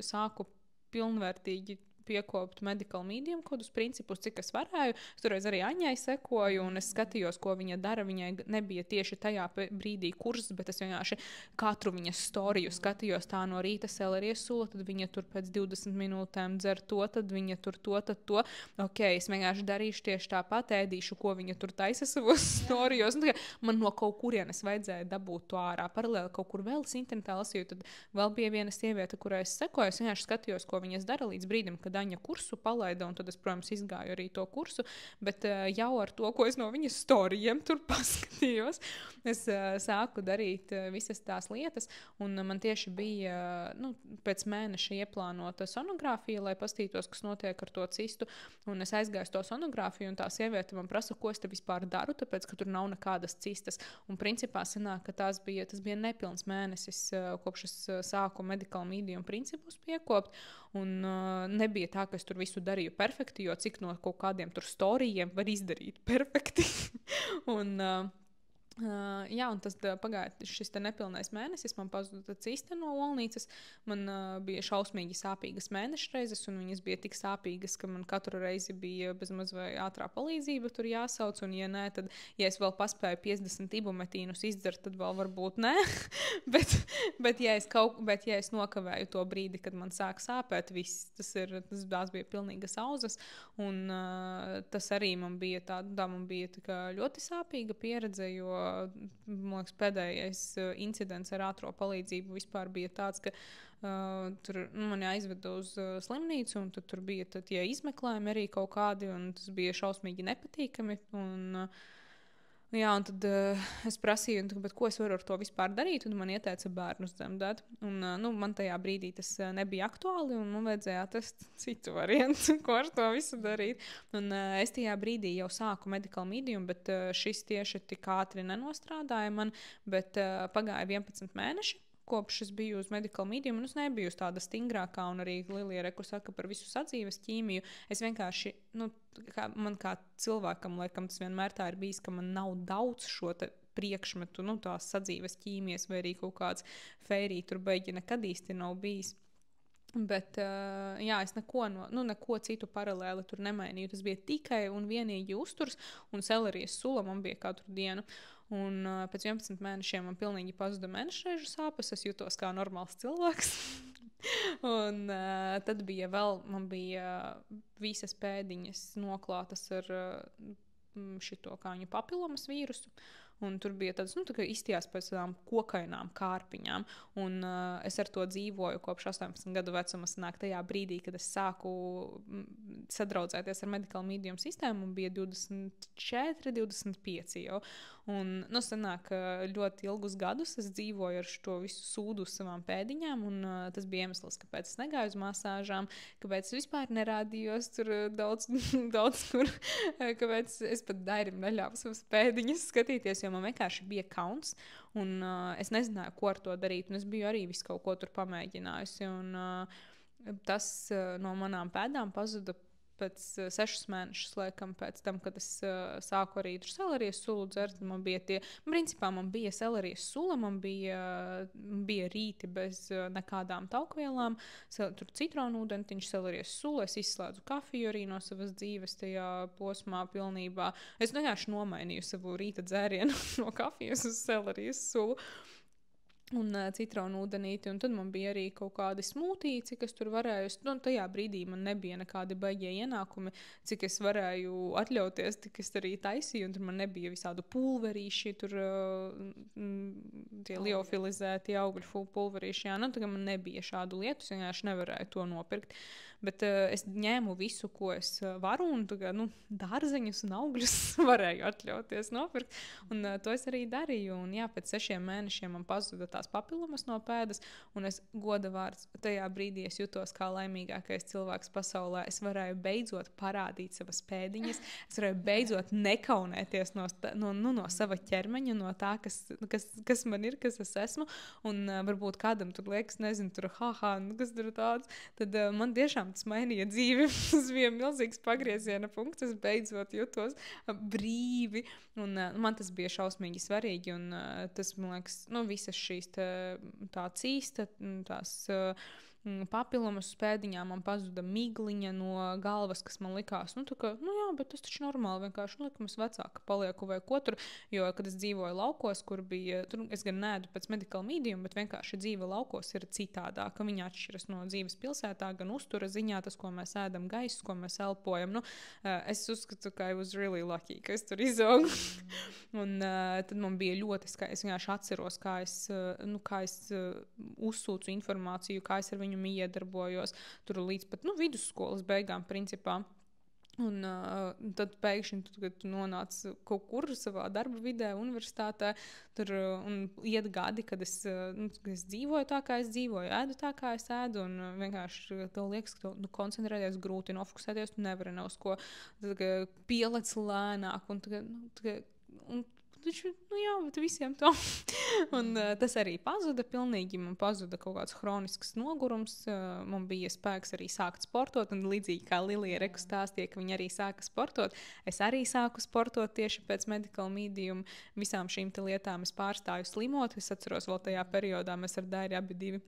S1: sāku pilnvērtīgi piekopt medical medium kodus principus, cik es varēju. Es toreiz arī Aņai sekoju, un es skatījos, ko viņa dara. Viņai nebija tieši tajā brīdī kurs, bet es vienkārši katru viņas storiju skatījos tā no rīta selerijas sula, tad viņa tur pēc 20 minūtēm dzer to, tad viņa tur to, tad to. Ok, es vienkārši darīšu tieši tāpat, ēdīšu, ko viņa tur taisa savos storijos. Man no kaut kurienes vajadzēja dabūt to ārā. Paralēli kaut kur vēl es internetā lasīju, tad vēl bija viena sieviete, kurai es sekoju. Es vienkārši skatījos, ko viņas dara līdz brīdim, kad Aņa kursu palaida, un tad es, protams, izgāju arī to kursu, bet jau ar to, ko es no viņas storijiem tur paskatījos, es sāku darīt visas tās lietas, un man tieši bija pēc mēneša ieplānota sonogrāfija, lai pastītos, kas notiek ar to cistu, un es aizgāju to sonogrāfiju, un tā sieviete man prasa, ko es te vispār daru, tāpēc, ka tur nav nekādas cistas, un principā sanāk, ka tas bija nepilns mēnesis, kopš es sāku medical medium principus piekopt, un nebija tā, ka es tur visu darīju perfekti, jo cik no kaut kādiem tur storijiem var izdarīt perfekti. Un un tas pagāja šis nepilnais mēnesis, man pazuda cista no olnīcas, man bija šausmīgi sāpīgas mēnešreizes, un viņas bija tik sāpīgas, ka man katru reizi bija bezmaz vai ātrā palīdzība tur jāsauc, un ja nē, tad, ja es vēl paspēju 50 ibumetīnus izdzert, tad vēl varbūt nē, bet ja es nokavēju to brīdi, kad man sāk sāpēt, tās bija pilnīgas auzas, un tas arī man bija tā ļoti sāpīga pieredze, jo man liekas, pēdējais incidents ar ātro palīdzību vispār bija tāds, ka tur mani aizveda uz slimnīcu, un tur bija tie izmeklējumi arī kaut kādi, un tas bija šausmīgi nepatīkami. Un tad es prasīju, bet ko es varu ar to vispār darīt, un man ieteica bērnus dzemdēt. Un, man tajā brīdī tas nebija aktuāli, un man vajadzēja atrast citu variantu, ko ar to visu darīt. Un es tajā brīdī jau sāku medical medium, bet šis tieši tik ātri nenostrādāja man, bet pagāja 11 mēneši. Kopš es biju uz medical medium, un es nebiju uz tāda stingrākā, un arī Lilija Reku saka par visu sadzīves ķīmiju. Es vienkārši, man kā cilvēkam, laikam tas vienmēr tā ir bijis, ka man nav daudz šo priekšmetu, tās sadzīves ķīmijas, vai arī kaut kāds fērija tur beigi nekad īsti nav bijis. Bet es neko citu paralēli tur nemainīju. Tas bija tikai un vienīgi uzturs, un selerijas sula man bija katru dienu. Un pēc 11 mēnešiem man pilnīgi pazuda mēnešreižu sāpes, es jutos kā normāls cilvēks. Un tad man bija visas pēdiņas noklātas ar šito kāņu papilomas vīrusu. Un tur bija tāds, izstījās pēc tādām kokainām kārpiņām. Un es ar to dzīvoju kopš 18 gadu vecuma. Sanāk tajā brīdī, kad es sāku sadraudzēties ar medical medium sistēmu, un bija 24, 25 jau. Un, nu, sanāk, ļoti ilgus gadus es dzīvoju ar šo visu sūdu uz savām pēdiņām, un tas bija iemesls, kāpēc es negāju uz masāžām, kāpēc es vispār nerādījos tur daudz, daudz kur, kāpēc es pat Dairim neļāvu savas pēdiņas skatīties, jo man vienkārši bija kauns, un es nezināju, ko ar to darīt, un es biju arī visu kaut ko tur pamēģinājusi, un tas no manām pēdām pazuda pēc 6 mēnešus, laikam, pēc tam, kad es sāku arī tur selerijas sulu dzert, man bija principā man bija selerijas sula, man bija rīti bez nekādām taukvielām, tur citronu ūdentiņš, selerijas sula, es izslēdzu kafiju arī no savas dzīves tajā posmā pilnībā. Es vienkārši nomainīju savu rīta dzērienu no kafijas uz selerijas sulu. Un citronu ūdenīti, un tad man bija arī kaut kādi smūtiji, cik es tur varēju, nu, tajā brīdī man nebija nekādi baigie ienākumi, cik es varēju atļauties, tik es arī taisīju, un tur man nebija visādu pulverīši, tur tie liofilizēti augļu pulverīši, jā, nu, tagad man nebija šādu lietu, es vienkārši nevarēju to nopirkt. Bet es ņēmu visu, ko es varu, un tagad, nu, dārzeņus un augļus varēju atļauties nopirkt. Un to es arī darīju. Un, jā, pēc 6 mēnešiem man pazuda tās papilomas no pēdas, un es goda vārds tajā brīdī es jutos kā laimīgākais cilvēks pasaulē. Es varēju beidzot parādīt savas pēdiņas, es varēju beidzot nekaunēties no sava ķermeņa, no tā, kas man ir, kas es esmu. Un varbūt kādam tur liekas, nezinu, tur kas tur tāds. Tad man tiešām tas mainīja dzīvi. Tas bija milzīgs pagrieziena punkts. Es beidzot jutos brīvi. Un man tas bija šausmīgi svarīgi. Un tas, man liekas, nu, visas šīs tā cīsta, tās papilomas uz pēdiņām, man pazuda migliņa no galvas, kas man likās, nu, tā kā, nu jā, bet tas taču normāli, vienkārši, nu, likums vecāka palieku vai ko tur, jo, kad es dzīvoju laukos, kur bija, tur es gan nēdu pēc medical medium, bet vienkārši dzīve laukos ir citādāka, viņa atšķiras no dzīves pilsētā, gan uztura ziņā, tas, ko mēs ēdam, gaiss, ko mēs elpojam, nu, es uzskatu, ka I was really lucky, ka es tur izaugu, un tad man bija ļoti es vienkārši atceros, kā es uzsūcu informāciju, kā es ar viņu iedarbojos tur līdz pat vidusskolas beigām, principā. Un tad pēkšņi, kad tu nonāc kaut kur savā darba vidē, universitātē, tur iet gadi, kad es dzīvoju tā, kā es dzīvoju, ēdu tā, kā es ēdu, un vienkārši tev liekas, ka tu koncentrēties grūti, nofokusēties, tu nevari nav uz ko, pielec lēnāk, un taču, nu jā, bet visiem to. Un tas arī pazuda pilnīgi. Man pazuda kaut kāds hronisks nogurums. Man bija spēks arī sākt sportot. Un līdzīgi kā Lilija Reku stāstīja, ka viņa arī sāka sportot. Es arī sāku sportot tieši pēc medical medium. Visām šīm lietām es pārstāju slimot. Es atceros vēl tajā periodā mēs ar Dairi abi divi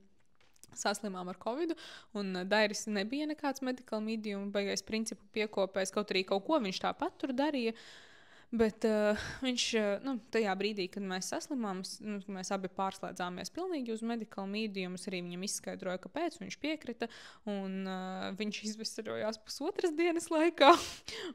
S1: saslimām ar Covidu, un Dairis nebija nekāds medical medium baigais principu piekopējs, kaut arī kaut ko viņš tāpat tur darīja. Bet viņš, tajā brīdī, kad mēs saslimām, mēs abi pārslēdzāmies pilnīgi uz medical medium, es arī viņam izskaidroju, kāpēc viņš piekrita, un viņš izvesaļojās 1,5 dienas laikā.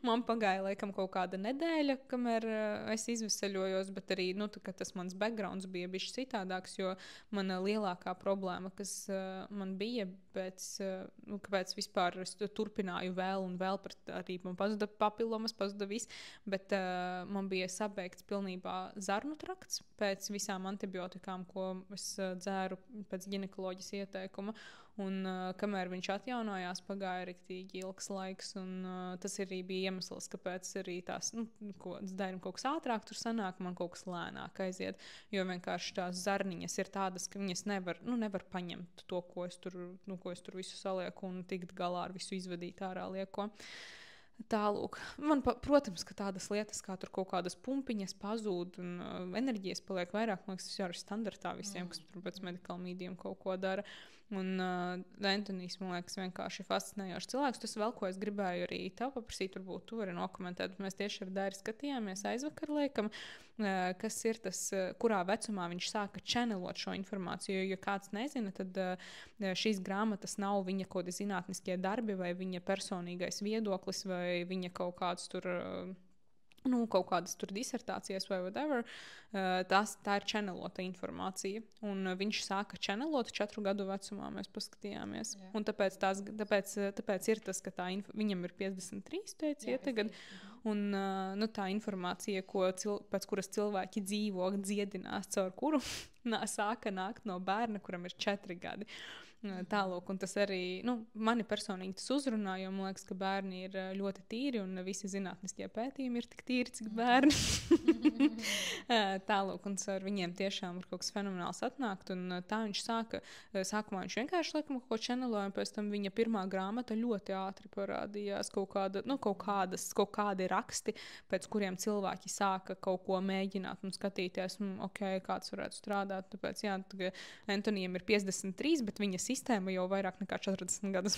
S1: Man pagāja, laikam, kaut kāda nedēļa, kamēr es izvesaļojos, bet arī, tas mans backgrounds bija bišķi citādāks, jo mana lielākā problēma, kas man bija, kāpēc vispār es turpināju vēl un vēl, arī man pazuda papilomas, pazuda viss, bet man bija sabeigts pilnībā zarnu trakts pēc visām antibiotikām, ko es dzēru pēc ginekoloģijas ieteikuma. Un kamēr viņš atjaunojās, pagāja riktīgi ilgs laiks. Un tas arī bija iemesls, kāpēc arī tās, Dairim kaut kas ātrāk tur sanāk, man kaut kas lēnāk aiziet. Jo vienkārši tās zarniņas ir tādas, ka viņas nevar paņemt to, ko es tur visu salieku un tikt galā ar visu izvadīt ārā lieko. Tālūk. Man, protams, ka tādas lietas, kā tur kaut kādas pumpiņas pazūd un enerģijas paliek vairāk, man liekas, tas jau ir standartā visiem, kas tur pēc medical medium kaut ko dara. Un Antonijs, man liekas, vienkārši fascinējošs cilvēks. Tas vēl, ko es gribēju arī tev paprasīt, varbūt tu vari nokomentēt, bet mēs tieši ar Dairi skatījāmies aizvakar, laikam, kas ir tas, kurā vecumā viņš sāka channelot šo informāciju. Jo, ja kāds nezina, tad šīs grāmatas nav viņa kaut kādi zinātniskie darbi vai viņa personīgais viedoklis vai viņa kaut kāds tur kaut kādas tur disertācijas vai whatever, tā ir channelota informācija. Un viņš sāka channelot 4 gadu vecumā, mēs paskatījāmies. Jā. Un tāpēc ir tas, ka viņam ir 53, teica, tagad. Un tā informācija, pēc kuras cilvēki dzīvo, dziedinās, caur kuru sāka nākt no bērna, kuram ir 4 gadi. Tālūk, un tas arī mani personīgi tas uzrunā, jo man liekas, ka bērni ir ļoti tīri un visi zinātniskie pētījumi ir tik tīri, cik bērni. Tālūk, un ar viņiem tiešām ir kaut kas fenomenāls atnākt, un tā viņš sākumā viņš vienkārši laikam kaut ko čeneloja, un pēc tam viņa pirmā grāmata ļoti ātri parādījās kaut kādi raksti, pēc kuriem cilvēki sāka kaut ko mēģināt un skatīties, kāds varētu strādāt, tāpēc, Antonijam ir 53, bet viņa sistēma jau vairāk nekā 40 gadus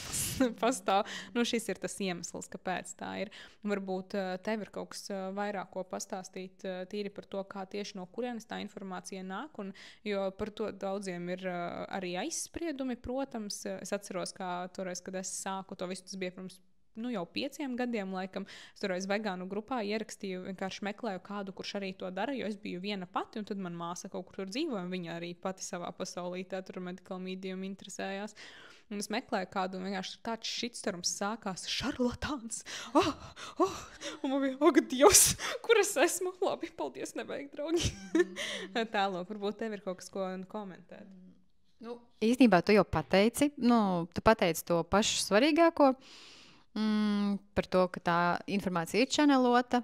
S1: pastāv. Šis ir tas iemesls, kāpēc tā ir. Varbūt tev ir kaut kas vairāk ko pastāstīt tīri par to, kā tieši no kurienes tā informācija nāk, jo par to daudziem ir arī aizspriedumi, protams. Es atceros, kā toreiz, kad es sāku to visu, tas bija pirms jau 5 gadiem, laikam, es toreiz vegānu grupā ierakstīju, vienkārši meklēju kādu, kurš arī to dara, jo es biju viena pati, un tad man māsa kaut kur tur dzīvoja, un viņa arī pati savā pasaulītē tur medical medium interesējās. Un es meklēju kādu, un vienkārši tāds shitstorms sākās, šarlatāns. Un man bija, ak, Dievs, kur es esmu? Labi, paldies, nevajag, draugi. Tālāk, varbūt tev ir kaut kas, ko komentēt.
S2: Īstenībā tu jau pateici, tu pateici to pašu svarīgāko, par to, ka tā informācija ir čanelota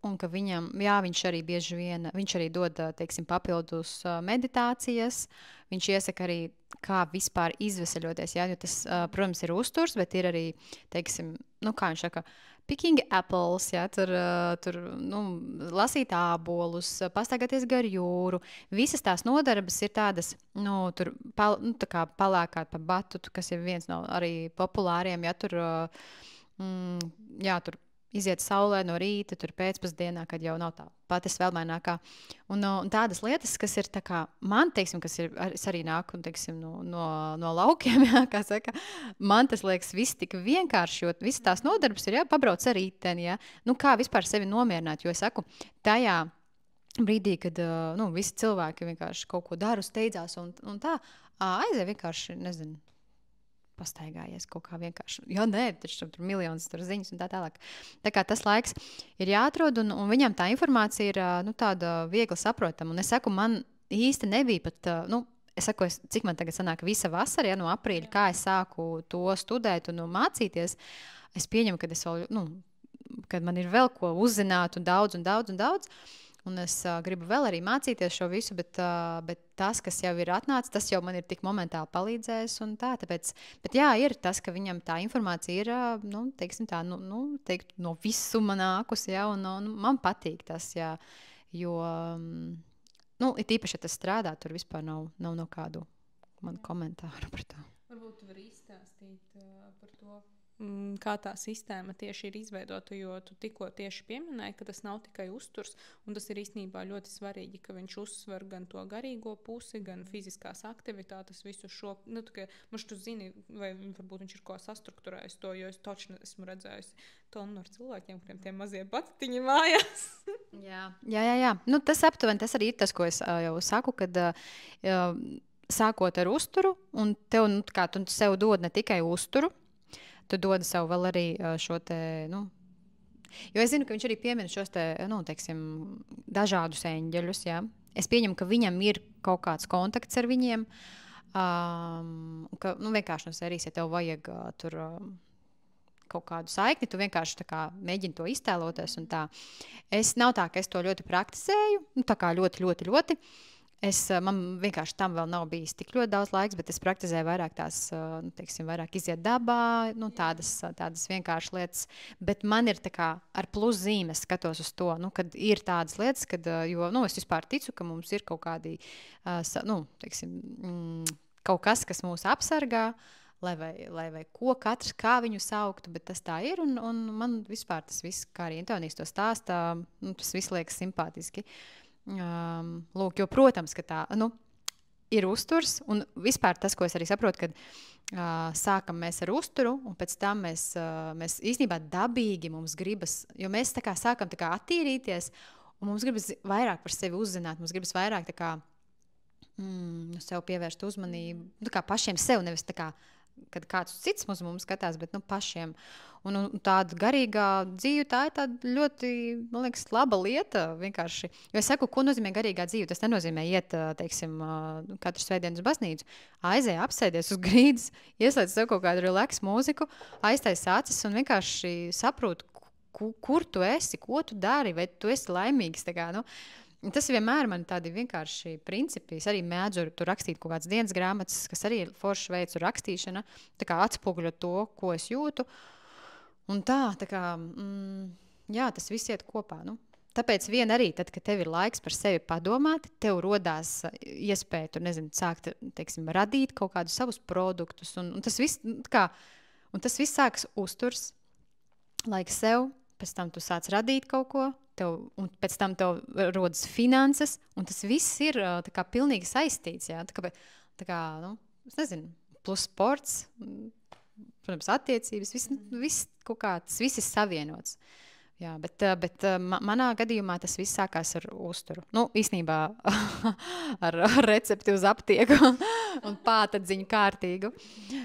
S2: un ka viņam, viņš arī bieži vien, viņš arī dod, teiksim, papildus meditācijas, viņš iesaka arī, kā vispār izveseļoties, jo tas, protams, ir uzturs, bet ir arī, teiksim, kā viņš saka, picking apples, tur lasīt ābolus, pastaigāties gar jūru. Visas tās nodarbes ir tādas, tur tā kā palēkāt pa batutu, kas ir viens no arī populāriem, tur iziet saulē no rīta, tur pēcpusdienā, kad jau nav tā pati svelmainākā. Un tādas lietas, kas ir tā kā man, teiksim, kas ir, es arī nāku, teiksim, no laukiem, kā saka, man tas liekas viss tik vienkārši, jo visas tās nodarbes ir pabrauc ar rīteni, kā vispār sevi nomierināt, jo es saku, tajā brīdī, kad visi cilvēki vienkārši kaut ko dara, steidzās un tā, aiziet vienkārši, nezinu, pastaigājies kaut kā vienkārši. Jo nē, taču tur miljonas tur ziņas un tā tālāk. Tā kā tas laiks ir jāatrod, un viņam tā informācija ir tāda viegli saprotama. Un es saku, man īsti nebija pat, es saku, cik man tagad sanāk visa vasara, no aprīļa, kā es sāku to studēt un mācīties, es pieņemu, kad es vēl, kad man ir vēl ko uzzināt un daudz. Un es gribu vēl arī mācīties šo visu, bet tas, kas jau ir atnācis, tas jau man ir tik momentāli palīdzējis un tā. Tāpēc, bet jā, ir tas, ka viņam tā informācija ir, teiksim tā, no visuma nākus, un man patīk tas, jo, it īpaši, ja tas strādā, tur vispār nav no kādu man komentāru par to.
S1: Varbūt tu vari izstāstīt par to, kā tā sistēma tieši ir izveidota, jo tu tikko tieši pieminēji, ka tas nav tikai uzturs, un tas ir īstenībā ļoti svarīgi, ka viņš uzsver gan to garīgo pusi, gan fiziskās aktivitātes, visu šo, mums tu zini, vai varbūt viņš ir ko sastrukturējis to, jo es točni esmu redzējusi tonu ar cilvēkiem, kuriem tie mazie batiņi mājās.
S2: Jā. Tas aptuveni, tas arī ir tas, ko es jau saku, kad sākot ar uzturu, un tev, kā tu sev dod ne tikai uzturu, tu dodi sev vēl arī šo te, jo es zinu, ka viņš arī piemina šos te, teiksim, dažādus eņģeļus, Es pieņemu, ka viņam ir kaut kāds kontakts ar viņiem, ka, vienkārši no sērijas, ja tev vajag tur kaut kādu saikni, tu vienkārši tā kā mēģini to iztēloties un tā. Nav tā, ka es to ļoti praktizēju, tā kā ļoti. Man vienkārši tam vēl nav bijis tik ļoti daudz laiks, bet es praktizēju vairāk tās, teiksim, vairāk iziet dabā, tādas vienkāršas lietas. Bet man ir tā kā ar pluszīmes skatos uz to, kad ir tādas lietas, jo es vispār ticu, ka mums ir kaut kādi, teiksim, kaut kas mūs apsargā, lai ko katrs, kā viņu sauktu, bet tas tā ir, un man vispār tas viss, kā arī Antonijs to stāstā, tas viss liekas simpātiski. Lūk, jo, protams, ka tā, ir uzturs, un vispār tas, ko es arī saprotu, kad sākam mēs ar uzturu, un pēc tam mēs īstenībā dabīgi mums gribas, jo mēs tā kā sākam tā kā attīrīties, un mums gribas vairāk par sevi uzzināt, mums gribas vairāk tā kā sev pievērst uzmanību, tā kā pašiem sev, nevis tā kā, kad kāds cits uz mums skatās, bet pašiem. Un tāda garīgā dzīve, tā ir tāda ļoti, man liekas, laba lieta vienkārši. Jo es saku, ko nozīmē garīgā dzīve? Tas nenozīmē iet, teiksim, katru svētdienu uz baznīcu, aizēj, apsēdies uz grīdas, ieslēdz sev kaut kādu relax mūziku, aiztais acis un vienkārši saprot, kur tu esi, ko tu dari, vai tu esi laimīgs. Tā kā, tas vienmēr man tādi vienkārši principi. Es arī mēdzu tur rakstīt kaut kādas dienas grāmatas, kas arī ir foršs veids rakstīšana, tā kā atspoguļot to, ko es jūtu. Un tā kā, jā, tas viss iet kopā. Tāpēc vien arī, tad, kad tev ir laiks par sevi padomāt, tev rodās iespēja tur, sākt, teiksim, radīt kaut kādus savus produktus. Un tas viss, tas viss sākas uzturs, laiks sev, pēc tam tu sāc radīt kaut ko, un pēc tam tev rodas finanses, un tas viss ir tā kā pilnīgi saistīts, jā. Tā kā, es nezinu, plus sports, protams, attiecības, viss kaut kā, tas viss ir savienots. Jā, bet manā gadījumā tas viss sākās ar uzturu. Īstenībā ar recepti uz aptieku un pātadziņu kārtīgu.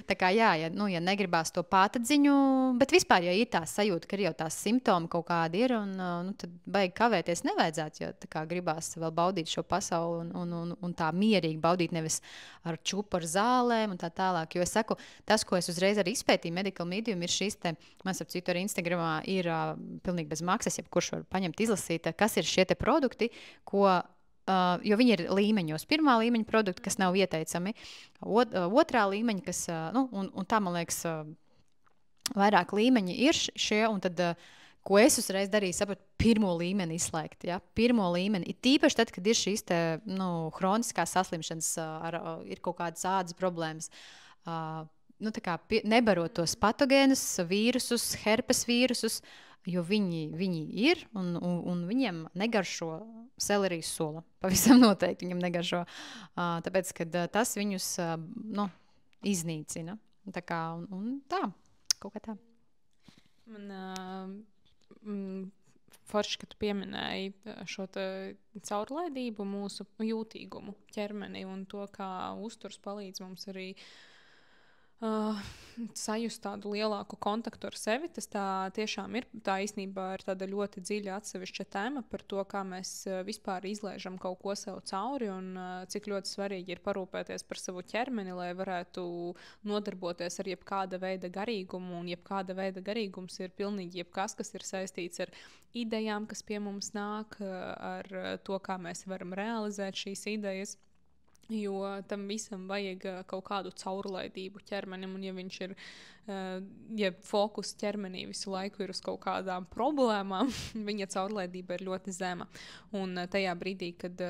S2: Tā kā jā, ja negribās to pātadziņu, bet vispār, ja ir tā sajūta, ka jau tās simptomi kaut kādi ir, tad baigi kavēties nevajadzētu, jo tā kā gribās vēl baudīt šo pasauli un tā mierīgi baudīt, nevis ar čupu ar zālēm un tā tālāk. Jo es saku, tas, ko es uzreiz arī izpētīju, Medical Medium, ir šīs te, man ap citu arī Instagramā ir pilnīgi bez maksas, jebkurš var paņemt, izlasīt, kas ir šie te produkti, jo viņi ir līmeņos. Pirmā līmeņa produkti, kas nav ieteicami, otrā līmeņa, kas, un tā, man liekas, vairāk līmeņi ir šie, un tad, ko es uzreiz darīju, sapratu, pirmo līmeni izslēgt, ja? Pirmo līmeni. Ir tīpaši tad, kad ir šīs te, hroniskās saslimšanas, ir kaut kādas ādas problēmas, tā kā nebarot tos patogēnus, vīrusus, herpes vīrusus, jo viņi ir, un viņiem negaršo selerijas sula. Pavisam noteikti viņam negaršo. Tāpēc, kad tas viņus iznīcina. Tā kā, un tā, kaut kā tā.
S1: Man forši, ka tu pieminēji šo caurlaidību, mūsu jūtīgumu ķermeni un to, kā uzturs palīdz mums arī sajust tādu lielāku kontaktu ar sevi. Tas tā tiešām ir, tā īstenībā ir tāda ļoti dziļa atsevišķa tēma par to, kā mēs vispār izlaižam kaut ko sev cauri un cik ļoti svarīgi ir parūpēties par savu ķermeni, lai varētu nodarboties ar jebkāda veida garīgumu, un jebkāda veida garīgums ir pilnīgi jebkas, kas ir saistīts ar idejām, kas pie mums nāk, ar to, kā mēs varam realizēt šīs idejas. Jo tam visam vajag kaut kādu caurlaidību ķermenim, un ja viņš ir, ja fokus ķermenī visu laiku ir uz kaut kādām problēmām, viņa caurlaidība ir ļoti zema. Un tajā brīdī, kad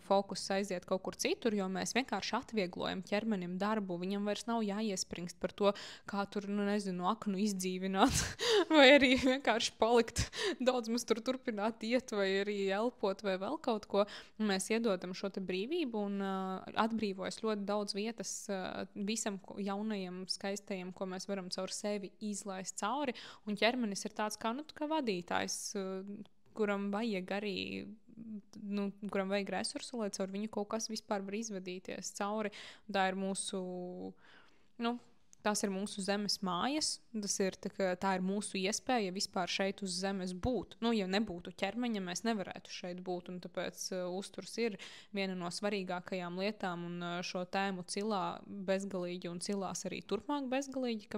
S1: fokus aiziet kaut kur citur, jo mēs vienkārši atvieglojam ķermenim darbu, viņam vairs nav jāiespringst par to, kā tur, aknu izdzīvināt, vai arī vienkārši palikt, daudz mums tur turpināt iet, vai arī elpot, vai vēl kaut ko. Un mēs iedodam šo te brīvību un atbrīvojas ļoti daudz vietas visam jaunajam, skaistajam, ko mēs varam caur sevi izlaist cauri, un ķermenis ir tāds kā vadītājs, kuram vajag arī, kuram vajag resursu, lai caur viņu kaut kas vispār var izvadīties cauri. Tā ir mūsu, tās ir mūsu zemes mājas, tā ir mūsu iespēja vispār šeit uz zemes būt. Ja nebūtu ķermeņa, mēs nevarētu šeit būt, un tāpēc uzturs ir viena no svarīgākajām lietām, un šo tēmu cilā bezgalīgi un cilās arī turpmāk bezgalīgi,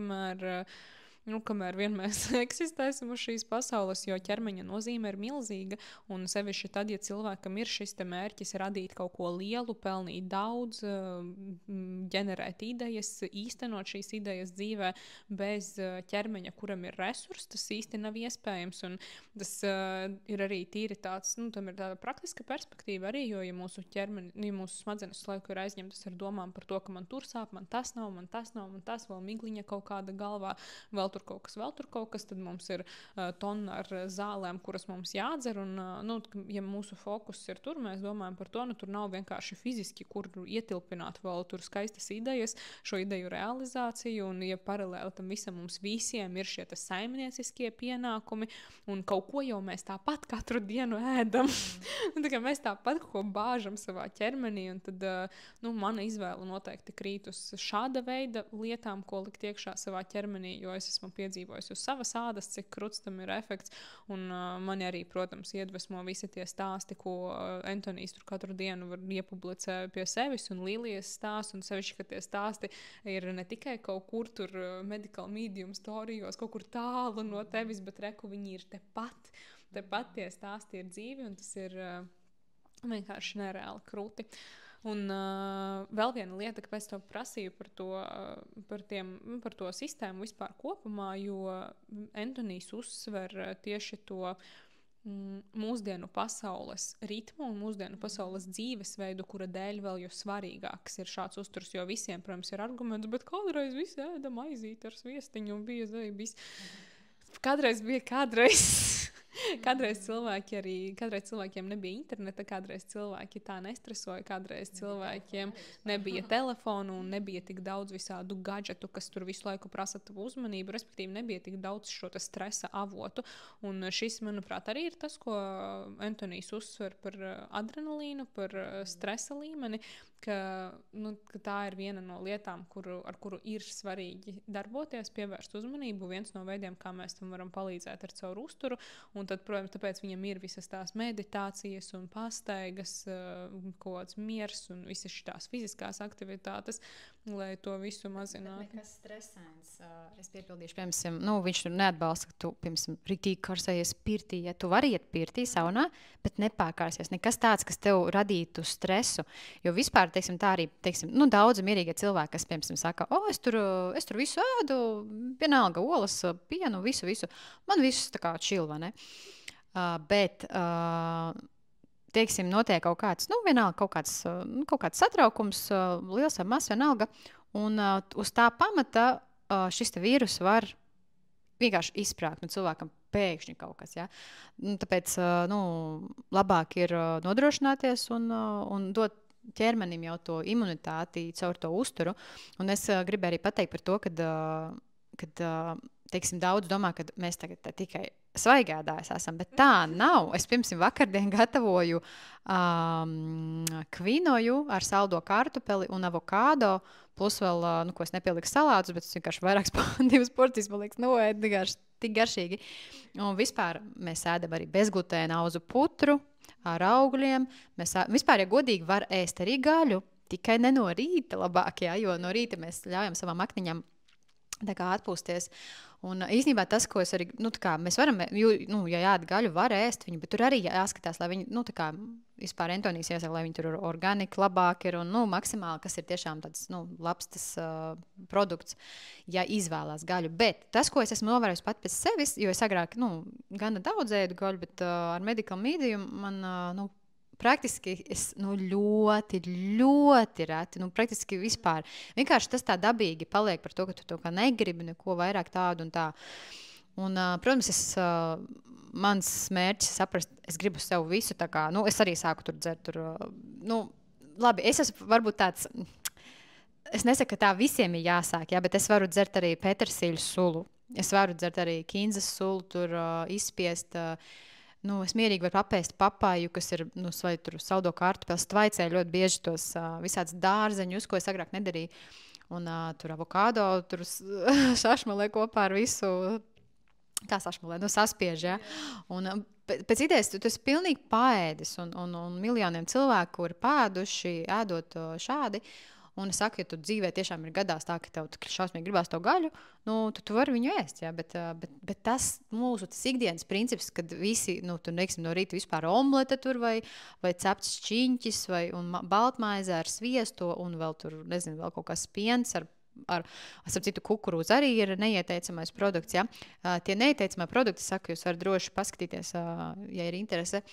S1: kamēr vien mēs eksistēsim uz šīs pasaules, jo ķermeņa nozīme ir milzīga, un sevišķi tad, ja cilvēkam ir šis te mērķis radīt kaut ko lielu, pelnīt daudz, ģenerēt idejas, īstenot šīs idejas dzīvē bez ķermeņa, kuram ir resurs, tas īsti nav iespējams, un tas ir arī tīri tāds, tam ir tāda praktiska perspektīva arī, jo, ja mūsu smadzenes laiku ir aizņemtas ar domām par to, ka man tur sāp, man tas nav, man tas vēl migliņa kaut kāda galvā, vēl tur kaut kas, tad mums ir tonna ar zālēm, kuras mums jādzer, un, nu, ja mūsu fokus ir tur, mēs domājam par to, nu, tur nav vienkārši fiziski, kur ietilpināt vēl tur skaistas idejas, šo ideju realizāciju, un, ja paralēli tam visam mums visiem ir šie saimnieciskie pienākumi, un kaut ko jau mēs tāpat katru dienu ēdam, tā kā mēs tāpat ko bāžam savā ķermenī, un tad, nu, mana izvēle noteikti krīt uz šāda veida lietām, ko likt iekšā savā ķermenī, jo es esmu piedzīvojis uz savas ādas, cik kruts tam ir efekts, un mani arī, protams, iedvesmo visi tie stāsti, ko Antonijs tur katru dienu var iepublicē pie sevis, un Lilijas stāsts, un sevišķi, ka tie stāsti ir ne tikai kaut kur tur medical medium storijos, kaut kur tālu no tevis, bet reku viņi ir tepat tie stāsti ir dzīvi, un tas ir vienkārši nereāli krūti. Un vēl viena lieta, kāpēc to prasīju par to sistēmu vispār kopumā, jo Antonijs uzsver tieši to mūsdienu pasaules ritmu un mūsdienu pasaules dzīvesveidu, kura dēļ vēl jo svarīgāks ir šāds uzturs, jo visiem, protams, ir arguments, bet kādreiz visi ēda maizīti ar sviestiņu un bija zēbis. Kādreiz bija Kādreiz cilvēkiem nebija interneta, kādreiz cilvēki tā nestresoja, kādreiz cilvēkiem nebija telefonu un nebija tik daudz visādu gadžetu, kas tur visu laiku prasa tavu uzmanību, respektīvi nebija tik daudz šo stresa avotu. Un šis, manuprāt, arī ir tas, ko Antonijs uzsver par adrenalīnu, par stresa līmeni, ka tā ir viena no lietām, ar kuru ir svarīgi darboties, pievērst uzmanību, viens no veidiem, kā mēs tam varam palīdzēt ar caur uzturu, un tad, protams, tāpēc viņam ir visas tās meditācijas un pastaigas, kaut kāds miers un visas šitās fiziskās aktivitātes, lai to visu mazinātu.
S2: Nekas stresains. Es piepildīšu, piemēram, viņš neatbalsta, ka tu, piemēram, ritīgi karsējies pirtī, ja tu vari iet pirtī saunā, bet nepārkārsies. Nekas tāds, kas tev radītu stresu, jo vispār, teiksim, tā arī, teiksim, daudzi mierīgie cilvēki, kas, piemēram, saka, es tur visu ēdu, vienalga olas, pienu, visu. Man viss tā kā čilva, ne? Bet, teiksim, notiek kaut kāds, vienalga kaut kāds satraukums, liels vai mazs, vienalga, un uz tā pamata šis te vīrus var vienkārši izsprāgt, cilvēkam pēkšņi kaut kas, ja? Tāpēc, labāk ir nodrošināties un dot ķermenim jau to imunitāti caur to uzturu, un es gribēju arī pateikt par to, kad teiksim, daudz domā, ka mēs tagad tikai svaigādājs esam, bet tā nav. Es pirms vakardien gatavoju kvinoju ar saldo kartupeli un avokādo, plus vēl, ko es nepieliku salātus, bet es vienkārši divas porcijas, man liekas, tik garšīgi. Un vispār mēs ēdam arī bezglutēna auzu putru ar augļiem. Vispār, ja godīgi, var ēst arī gaļu, tikai ne no rīta labāk, jā, jo no rīta mēs ļaujam savām akniņām tā kā atpūsties. Un īstenībā tas, ko es arī, mēs varam, ja jād gaļu, var ēst viņu, bet tur arī jāskatās, lai viņi, tā kā vispār Antonijs iesaka, lai viņi tur organika labāk ir un, maksimāli, kas ir tiešām tāds, labs tas produkts, ja izvēlās gaļu. Bet tas, ko es esmu novērojis pat pēc sevis, jo es agrāk, gana daudz ēdu gaļu, bet ar medical medium man, praktiski es ļoti reti, praktiski vispār. Vienkārši tas tā dabīgi paliek par to, ka tu to kā negribi neko vairāk tādu un tā. Un, protams, mans mērķis saprast, es gribu sev visu tā kā, es arī sāku tur dzert, labi, es esmu varbūt tāds, es nesaku, ka tā visiem ir jāsāk, jā, bet es varu dzert arī petersiļu sulu, es varu dzert arī kinzas sulu, tur izspiest, es mierīgi varu apēst papaju, kas ir, vai tur saldo kartupeli, tvaicēju ļoti bieži tos visāds dārzeņus, ko es agrāk nedarīju. Un tur avokādo, tur sašmalē kopā ar visu, kā sašmalē, saspiež, ja? Un pēc idejas tu esi pilnīgi paēdis un miljoniem cilvēku, kuri pēduši, ēdot šādi. Un es saku, ja tu dzīvē tiešām ir gadās tā, ka tev šausmīgi gribās to gaļu, tad tu vari viņu ēst, jā, bet tas mūsu ikdienas princips, kad visi, tu neiksim no rīta vispār omlete tur vai cepts šķiņķis un baltmaize ar sviesto un vēl tur, nezinu, vēl kaut kas piens ar citu kukurūzu arī ir neieteicamais produkts, jā. Tie neieteicamie produkti, saku, jūs varat droši paskatīties, ja ir interese.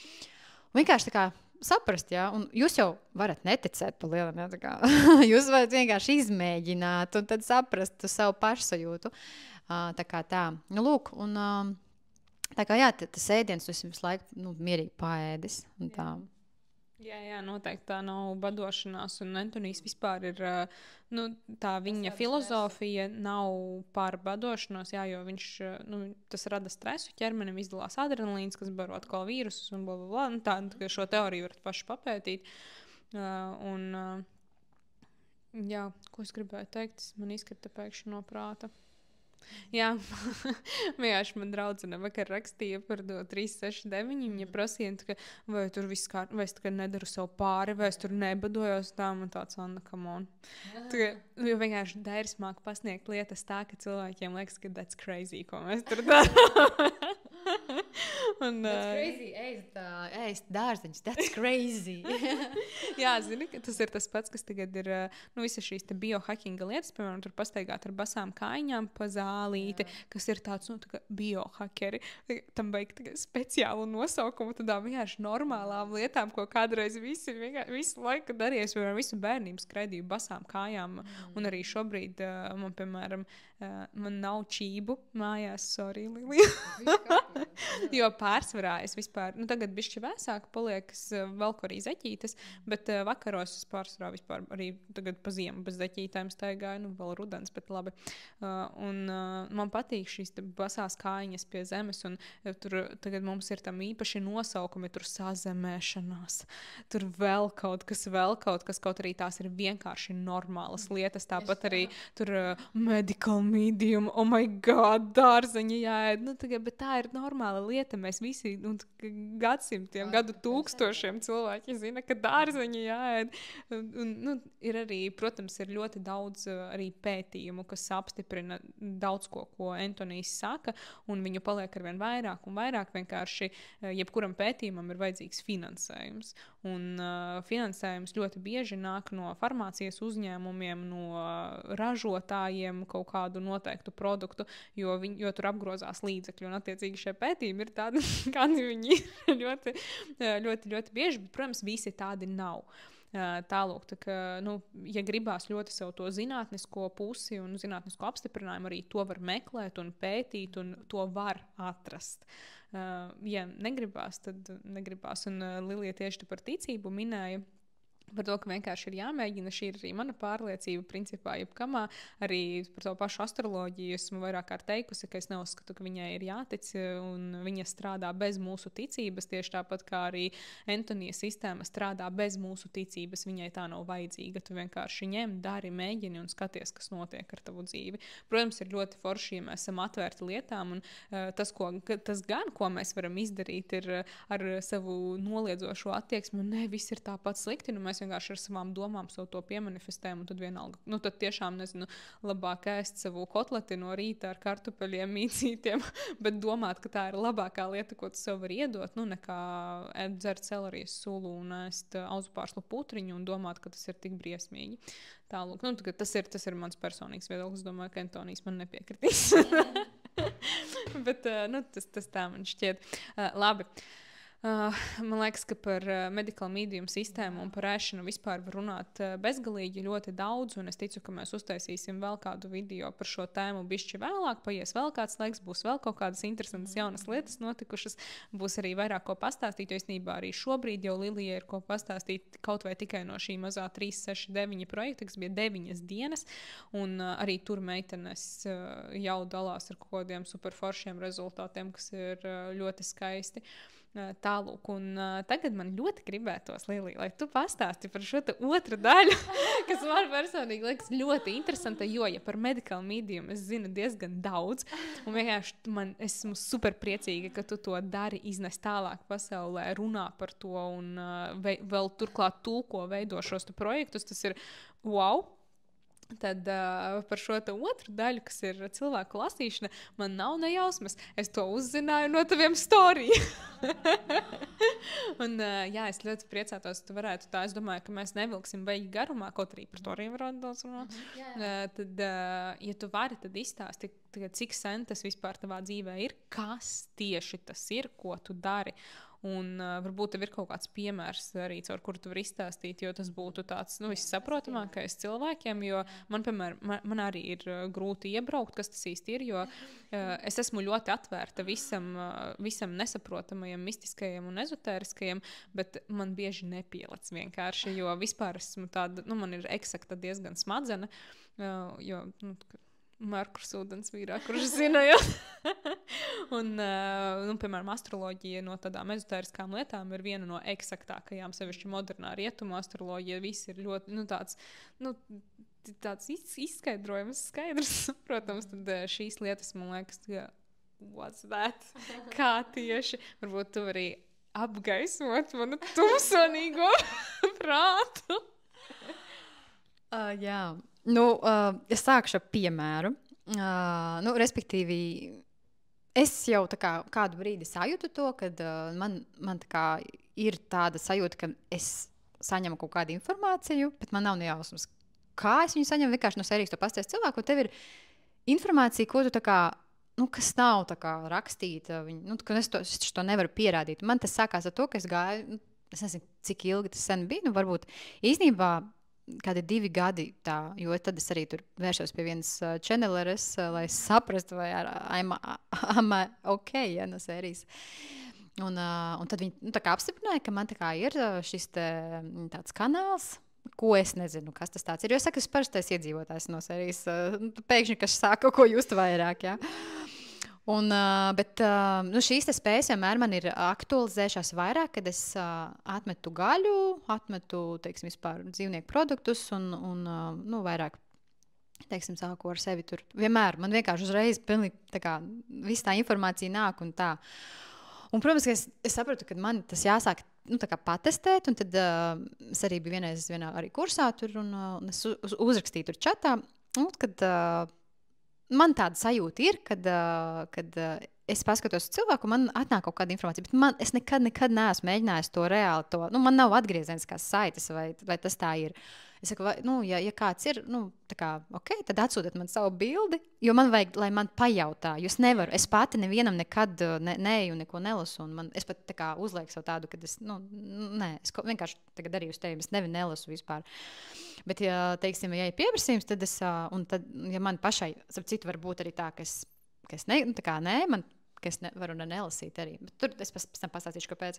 S2: Un vienkārši tā kā saprast, jā, un jūs jau varat neticēt pa lielam, jā, tā kā jūs varat vienkārši izmēģināt un tad saprast savu pašsajūtu. Tā kā tā. Nu, lūk, un tā kā jā, tas ēdiens, tu esi visu laiku mierīgi paēdis. Un tā.
S1: Jā, noteikti tā nav badošanās. Un Antonijs vispār ir tā viņa filozofija nav par badošanos, jo viņš tas rada stresu ķermenim, izdalās adrenalīns, kas baro atkal vīrusus un blablabla. Tā šo teoriju varat paši papētīt. Jā, ko es gribēju teikt, man izkrita pēkšņi no prāta. Jā, vienkārši man draudzene vakar rakstīja par to 369. Viņa prasīja, vai tur viss kā, vai es nedaru sev pāri, vai es tur nebadojos tā, un tāds, Anna, come on. Jo vienkārši Dairis māk pasniegt lietas tā, ka cilvēkiem liekas, ka that's crazy, ko mēs tur darām.
S2: That's crazy, ēst dārzeņus, that's crazy.
S1: Jā, zini, ka tas ir tas pats, kas tagad ir, visas šīs biohackinga lietas, piemēram, tur pastaigāt ar basām kājām pa zālīti, kas ir tāds, tā kā biohackeri. Tam vajag speciālu nosaukumu tādām vienkārši normālām lietām, ko kādreiz visu laiku darījies, piemēram, visu bērnību skraidīju basām kājām, un arī šobrīd man, piemēram, man nav čību mājās, sorry, Lilija. Jo pārsvarā es vispār, tagad bišķi vēsāk paliek, es velku arī zeķītes, bet vakaros es pārsvarā vispār arī tagad pa ziemu bez zeķītēm staigāju, vēl rudens, bet labi. Man patīk šīs basās kājiņas pie zemes, un tur tagad mums ir tam īpaši nosaukumi, tur sazemēšanās, tur vēl kaut kas, kaut arī tās ir vienkārši normālas lietas, tāpat arī tur medical medium, oh my god, dārzeņi jāēd, bet tā ir normāla lieta, mēs visi gadsimtiem, gadu tūkstošiem cilvēki zina, ka dārzeņi jāēd. Ir arī, protams, ir ļoti daudz arī pētījumu, kas apstiprina daudz ko Antonijs saka, un viņu paliek arvien vairāk un vairāk. Vienkārši jebkuram pētījumam ir vajadzīgs finansējums. Un finansējums ļoti bieži nāk no farmācijas uzņēmumiem, no ražotājiem kaut kādu noteiktu produktu, jo tur apgrozās līdzekļi, un attiecīgi šie pētījumi ir tādi, kādi viņi ir ļoti, ļoti, ļoti bieži, bet, protams, visi tādi nav. Tālūk, tā kā, ja gribās ļoti sev to zinātnisko pusi un zinātnisko apstiprinājumu, arī to var meklēt un pētīt, un to var atrast. Ja negribās, tad negribās. Un Lilija tieši par ticību minēja, par to, ka vienkārši ir jāmēģina. Šī ir arī mana pārliecība, principā, jebkamā. Arī par to pašu astroloģiju esmu vairāk kārt teikusi, ka es neuzskatu, ka viņai ir jātic, un viņa strādā bez mūsu ticības, tieši tāpat kā arī Antonija sistēma strādā bez mūsu ticības. Viņai tā nav vajadzīga. Tu vienkārši ņem, dari, mēģini un skaties, kas notiek ar tavu dzīvi. Protams, ir ļoti forši, ja mēs esam atvērti lietām, un tas gan, ko mēs varam izdarīt, ir ar savu noliedzošo attieksmi, un viss ir tāpat slikti, mēs vienkārši ar savām domām savu to piemanifestējam, un tad vienalga, tad tiešām, nezinu, labāk ēst savu kotleti no rīta ar kartupeļiem, mīcītiem, bet domāt, ka tā ir labākā lieta, ko tu sev var iedot, nekā dzert celerijas sulu un ēst auzupārslu putriņu un domāt, ka tas ir tik briesmīgi. Tālūk, tas ir mans personīgs viedoklis, domāju, ka Antonijs man nepiekritīs. Bet, tas tā man šķiet. Labi. Man liekas, ka par medical medium sistēmu un par ēšanu vispār var runāt bezgalīgi ļoti daudz, un es ticu, ka mēs uztaisīsim vēl kādu video par šo tēmu bišķi vēlāk, paies vēl kāds laiks, būs vēl kaut kādas interesantas jaunas lietas notikušas, būs arī vairāk ko pastāstīt, jo īstenībā arī šobrīd jau Lilija ir ko pastāstīt kaut vai tikai no šī mazā 369 projekta, kas bija 9 dienas, un arī tur meitenes jau dalās ar kaut kādiem superforšiem rezultātiem, kas ir ļoti skaisti. Tālūk, un tagad man ļoti gribētos, Lilija, lai tu pastāsti par šo otru daļu, kas man personīgi liekas ļoti interesanta, jo, ja par medical medium es zinu diezgan daudz, un vienkārši esmu super priecīga, ka tu to dari, iznes tālāk pasaulē, runā par to, un vēl turklāt tulko veido šos projektus, tas ir wow. Tad par šo otru daļu, kas ir cilvēku lasīšana, man nav nejausmas. Es to uzzināju no taviem storija. Un jā, es ļoti priecātos, tu varētu tā. Es domāju, ka mēs nevilksim beigi garumā, kaut arī par to arī varētu daudz runāt. Tad, ja tu vari, tad izstāsti, cik sen tas vispār tavā dzīvē ir, kas tieši tas ir, ko tu dari. Un varbūt tev ir kaut kāds piemērs arī, caur kuru tu vari izstāstīt, jo tas būtu tāds vissaprotamākais cilvēkiem, jo man, piemēram, man arī ir grūti iebraukt, kas tas īsti ir, jo es esmu ļoti atvērta visam nesaprotamajam, mistiskajam un ezotēriskajam, bet man bieži nepielec vienkārši, jo vispār esmu tāda, man ir eksakta diezgan smadzena, jo, Markurs ūdens vīrā, kurš zina, jo. Un, piemēram, astroloģija no tādām ezotēriskām lietām ir viena no eksaktākajām, sevišķi modernā rietumu astroloģija. Viss ir ļoti, tāds izskaidrojums, skaidrs. Protams, tad šīs lietas, man liekas, what's that? Kā tieši? Varbūt tu vari apgaismot manu tumsonīgo prātu.
S2: Jā. Es sākšu ar piemēru. Respektīvi, es jau kādu brīdi sajūtu to, kad man ir tāda sajūta, ka es saņemu kaut kādu informāciju, bet man nav nejausmas, kā es viņu saņemu. Vienkārši no sērijas to pastāst cilvēku, un tev ir informācija, ko tu kas nav rakstīta, ka es to nevaru pierādīt. Man tas sākās ar to, ka es gāju, es nezinu, cik ilgi tas sen bija, varbūt īstenībā kādi 2 gadi tā, jo tad es arī tur vēršos pie vienas čeneleres, lai saprastu, vai I'm okay, no sērijas. Un tad viņi apstiprināja, ka man ir šis tāds kanāls, ko es nezinu, kas tas tāds ir. Jo es saku, es parastais iedzīvotājs no sērijas, pēkšņi, kas sāk kaut ko just vairāk, jā. Bet šīs spējas vienmēr man ir aktualizējušās vairāk, kad es atmetu gaļu, teiksim, vispār dzīvnieku produktus un vairāk, teiksim, sāku ar sevi tur. Vienmēr man vienkārši uzreiz viss tā informācija nāk un tā. Un, protams, ka es sapratu, ka man tas jāsāk patestēt, un tad es arī biju vienā arī kursā tur, un es uzrakstīju tur čatā, un kad man tāda sajūta ir, kad es paskatos uz cilvēku, man atnāk kaut kāda informācija, bet es nekad neesmu mēģinājis to reāli. Man nav atgriezieniskās saites, vai tas tā ir. Es saku, ja kāds ir, ok, tad atsūtiet man savu bildi, jo man vajag, lai man pajautā. Jo es nevaru, es pati nevienam nekad neeju, neko nelasu, un es pat uzlieku savu tādu, kad es vienkārši tagad arī uz tevi, es nelasu vispār. Bet, teiksim, ja ir pieprasījums, tad ja man pašai, starp citu, var būt arī tā, ka es varu nelasīt arī. Bet tur es pēc tam pastāstīšu, kāpēc.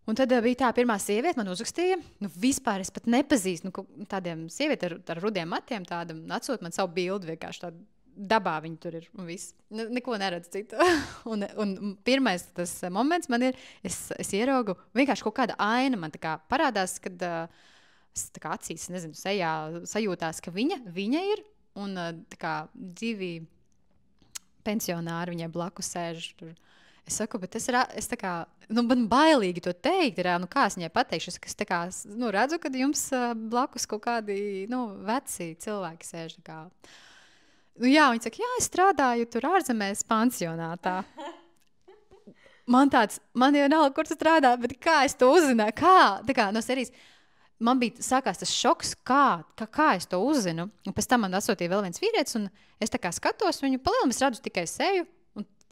S2: Un tad bija tā pirmā sieviete, man uzrakstīja, vispār es pat nepazīstu, tādiem sievieti ar rudiem matiem, atsūt man savu bildi, vienkārši tādu dabā viņi tur ir un viss. Neko neredz citu. un pirmais tas moments man ir, es ieraugu, vienkārši kaut kāda aina man parādās, kad es acīs, nezinu, sejā sajūtās, ka viņa ir, un 2 pensionāri viņai blakus sēž tur. Es saku, bet man bailīgi to teikt, kā es viņai pateikšu, es redzu, kad jums blakus kaut kādi, veci cilvēki sēž. Jā, viņi saka, jā, es strādāju tur ārzemēs pansionātā. Man jau nav, kur tu strādā, bet kā es to uzzināju? No serijas, man bija sākās tas šoks, kā es to uzzinu. Un pēc tam man atsūtīja vēl viens vīrietis, un es skatos viņu, palielam es redzu tikai seju.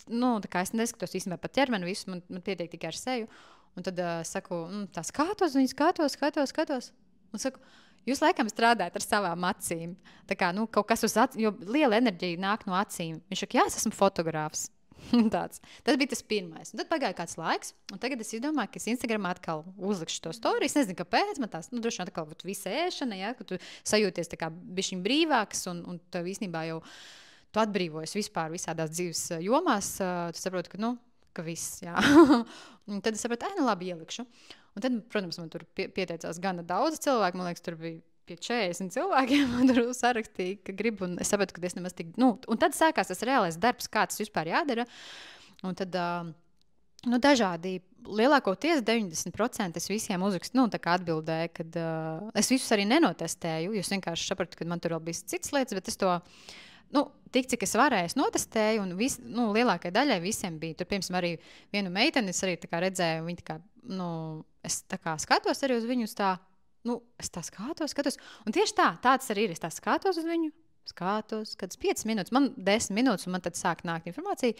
S2: Es neskatos īstenībā pat ķermeni, visu, man pietiek tikai ar seju. Un tad saku, tā skatos, viņi skatos. Un saku, jūs laikam strādājat ar savām acīm. Kaut kas uz acīm, jo liela enerģija nāk no acīm. Viņš saka, jā, es esmu fotogrāfs. Tas bija tas pirmais. Un tad pagāja kāds laiks, un tagad es domāju, ka es Instagramā atkal uzlikšu to storiju. Es nezinu, kāpēc man tās, droši vien atkal visa ēšana, ja, ka tu sajūties bišķiņ brīvāks, un tev īstenībā jau tu atbrīvojies vispār visādās dzīves jomās, tu saproti, ka viss, jā. Un tad es sapratu, labi, ielikšu. Un tad, protams, man tur pieteicās gana daudz cilvēku, man liekas, tur bija pie 40 cilvēkiem, man tur sarakstīja, ka gribu, un es sapratu, ka es nemaz tik, un tad sākās tas reālais darbs, kā tas vispār jādara. Un tad, dažādi, lielākoties 90% es visiem uzrakstu, atbildēju, kad es visus arī nenotestēju, jo es vienkārši sapratu, ka man tur vēl bija citas lietas, bet es to, tik, cik es varēju, es notestēju, un lielākai daļai visiem bija. Tur, piemēram, arī vienu meiteni es arī redzēju, un viņi es skatos arī uz viņu, es tā skatos. Un tieši tāds arī ir, es tā skatos uz viņu, kādas 5 minūtes, man 10 minūtes, un man tad sāk nākt informācija.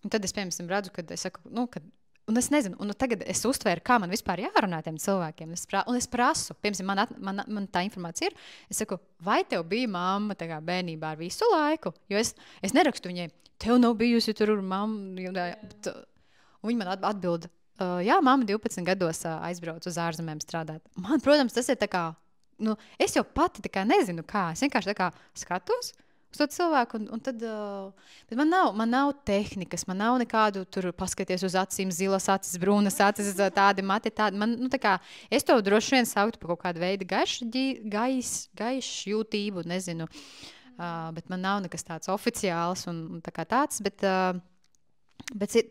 S2: Un tad es, piemēram, redzu, kad es saku, kad Un es nezinu, un tagad es uztvēru, kā man vispār jārunā tiem cilvēkiem. Un es prasu, piemēram, man tā informācija ir. Es saku, vai tev bija mamma bērnībā ar visu laiku? Jo es nerakstu viņai, tev nav bijusi tur mamma. Un viņa man atbild, jā, mamma 12 gados aizbrauca uz ārzemēm strādāt. Man, protams, tas ir tā kā, es jau pati tā kā nezinu kā. Es vienkārši tā kā skatos uz to cilvēku, un tad, bet man nav tehnikas, man nav nekādu tur paskaties uz acīm, zilas acis, brūnas acis, tādi mati, tādi. Man, tā kā, es to droši vien sauktu par kaut kādu veidu gaišu jūtību, nezinu, bet man nav nekas tāds oficiāls un tā kā tāds, bet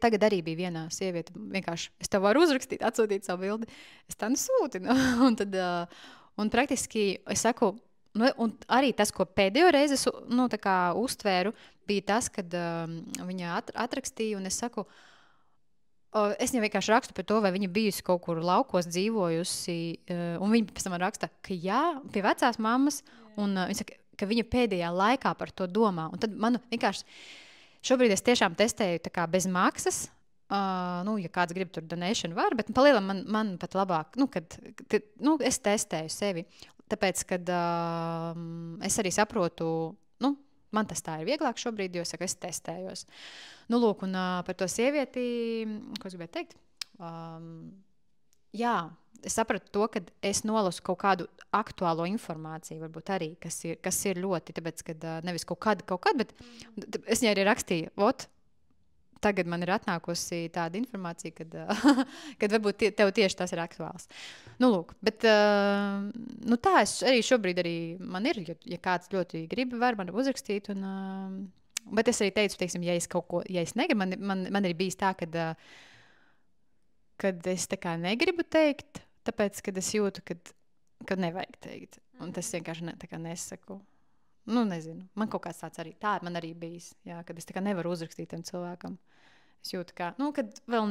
S2: tagad arī bija viena sieviete, vienkārši, es tev varu uzrakstīt, atsūtīt savu bildi, es tā sūtinu, un praktiski es saku, un arī tas, ko pēdējo reizi uztvēru, bija tas, kad viņa atrakstīja, un es saku, es viņai vienkārši rakstu par to, vai viņa bijusi kaut kur laukos dzīvojusi, un viņa pēc tam man raksta, ka jā, pie vecās mammas, un viņa saka, ka viņa pēdējā laikā par to domā. Un tad man vienkārši, šobrīd es tiešām testēju tā kā bez maksas, ja kāds grib tur donation var, bet palielam man pat labāk, kad es testēju sevi. Tāpēc, kad es arī saprotu, man tas tā ir vieglāk šobrīd, jo es testējos. Lūk, un par to sievieti, ko es gribēju teikt? Jā, es sapratu to, ka es nolasu kaut kādu aktuālo informāciju, varbūt arī, kas ir ļoti, tāpēc, kad nevis kaut kad, bet es viņai arī rakstīju, tagad man ir atnākusi tāda informācija, kad varbūt tev tieši tas ir aktuāls. Lūk, bet tā es arī šobrīd man ir, ja kāds ļoti grib, var man uzrakstīt, bet es arī teicu, teiksim, ja es negribu, man ir bijis tā, kad es tā kā negribu teikt, tāpēc, kad es jūtu, kad nevajag teikt, un tas vienkārši tā kā nesaku. Nezinu. Man kaut kāds tāds arī. Tā man arī bijis. Jā, kad es tā kā nevaru uzrakstīt tam cilvēkam. Es jūtu, ka, kad vēl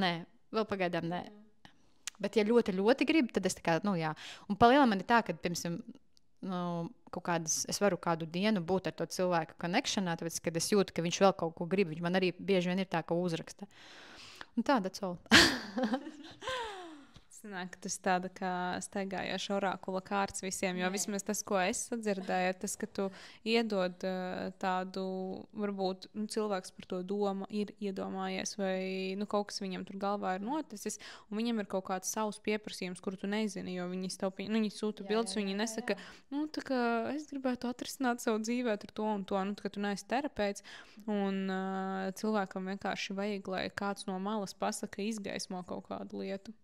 S2: pagaidām nē. Bet ja ļoti, ļoti gribu, tad es tā kā, jā. Un palielam man ir tā, ka, piemēram, kaut kādas, es varu kādu dienu būt ar to cilvēku connectionā, tāpēc, kad es jūtu, ka viņš vēl kaut ko grib. Viņš man arī bieži vien ir tā, ka uzraksta. Un tā, that's all.
S1: Nāk, tas tāda kā staigājoša orakula kārts visiem, jo vismaz tas, ko es sadzirdēju, ir tas, ka tu iedod tādu, varbūt cilvēks par to doma ir iedomājies vai kaut kas viņam tur galvā ir noticis, un viņam ir kaut kāds savs pieprasījums, kuru tu nezini, jo viņi sūta bildes, viņi nesaka, tā kā es gribētu atrisināt savu dzīvēt ar to un to, ka tu neesi terapeits, un cilvēkam vienkārši vajag, lai kāds no malas pasaka, izgaismo kaut kādu lietu.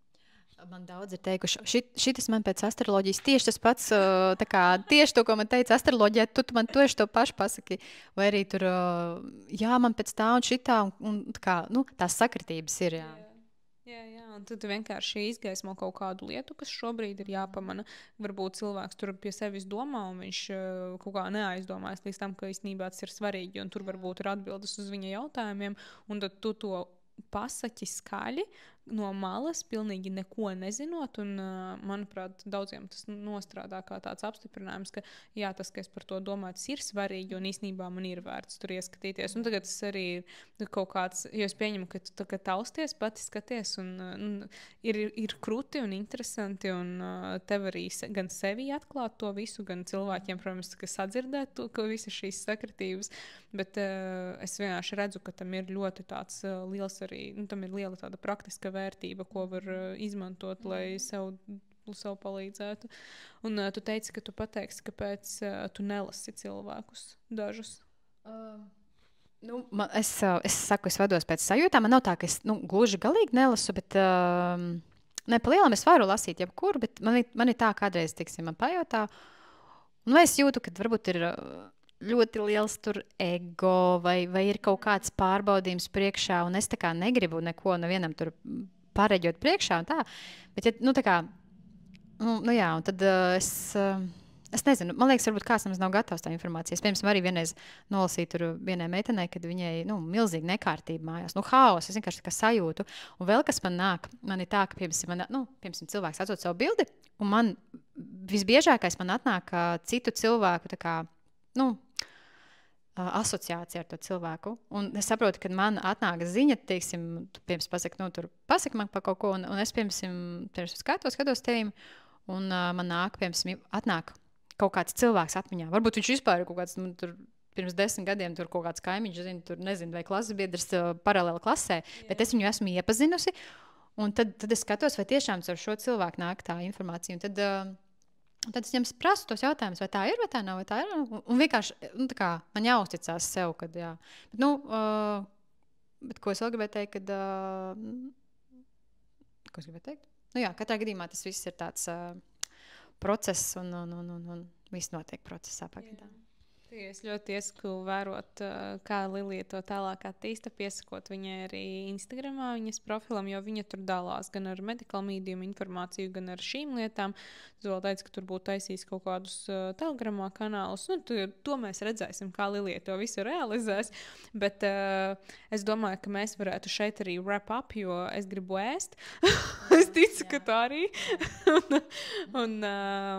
S2: Man daudz ir teikuši, šitas man pēc astroloģijas tieši tas pats, tieši to, ko man teica astroloģijā, tu man tieši to pašu pasaki. Vai arī tur, jā, man pēc tā un šitā, un tās sakritības ir, jā.
S1: Jā, un tu vienkārši izgaismo kaut kādu lietu, kas šobrīd ir jāpamana. Varbūt cilvēks tur pie sevis domā, un viņš kaut kā neaizdomājas līdz tam, ka īstenībā tas ir svarīgi, un tur varbūt ir atbildes uz viņa jautājumiem, un tad tu to pasaki skaļi, no malas, pilnīgi neko nezinot, un, manuprāt, daudziem tas nostrādā kā tāds apstiprinājums, ka jā, tas, ka es par to domāju, tas ir svarīgi, un īstenībā man ir vērts tur ieskatīties. Un tagad tas arī ir kaut kāds, jo es pieņemu, ka tu tā tausties, pati skaties, un ir kruti un interesanti, un tev arī gan sevi atklāt to visu, gan cilvēkiem, protams, ka sadzirdēt to, ka visas šīs sakritības, bet es vienkārši redzu, ka tam ir ļoti tāds liels arī, tam ir liela tāda praktiska vērtība, ko var izmantot, lai sev palīdzētu. Un tu teici, ka tu pateiksi, kāpēc tu nelasi cilvēkus dažus.
S2: Es saku, es vados pēc sajūtām. Man nav tā, ka es gluži galīgi nelasu, bet palielam es varu lasīt jebkuru, bet man ir tā, kādreiz, teiksim, man pajautā. Un es jūtu, ka varbūt ir ļoti liels tur ego, vai ir kaut kāds pārbaudījums priekšā, un es tā kā negribu neko nevienam tur pareģot priekšā, un tā. Bet, ja, tā kā, jā, un tad es nezinu, man liekas, varbūt kāds nav gatavs tā informācija. Es, piemēram, arī vienreiz nolasīju tur vienai meitenei, kad viņai, milzīgi nekārtība mājās, haos, es vienkārši tā kā sajūtu. Un vēl kas man nāk, man ir tā, ka, piemēram, cilvēks atsūt savu bildi, un man visbiežākais man atnāk citu cilvēku, tā kā, asociācija ar to cilvēku. Un es saprotu, ka man atnāk ziņa, teiksim, tu pirms pasaki man par kaut ko, un es pirms skatos tevim, un man nāk, atnāk kaut kāds cilvēks atmiņā. Varbūt viņš vispār ir kaut kāds, tur pirms 10 gadiem tur kaut kāds kaimiņš, tur nezinu, vai klases biedrs paralēli klasē, bet es viņu esmu iepazinusi, un tad es skatos, vai tiešām ar šo cilvēku nāk tā informācija, un tad es viņam prasu tos jautājumus, vai tā ir, vai tā nav, vai tā ir. Un vienkārši man jāuzticās sev, kad jā. Bet ko es vēl gribēju teikt, ko es gribēju teikt? Jā, katrā gadījumā tas viss ir tāds process un viss notiek procesā pagaidām.
S1: Es ļoti iesaku vērot, kā Lilija to tālāk attīsta, piesakot viņai arī Instagramā, viņas profilam, jo viņa tur dalās gan ar medical medium informāciju, gan ar šīm lietām. Es vēl teicu, ka tur būtu taisījis kaut kādus telegramā kanālus. To mēs redzēsim, kā Lilija to visu realizēs. Bet es domāju, ka mēs varētu šeit arī wrap up, jo es gribu ēst. Es ticu, ka tā arī. un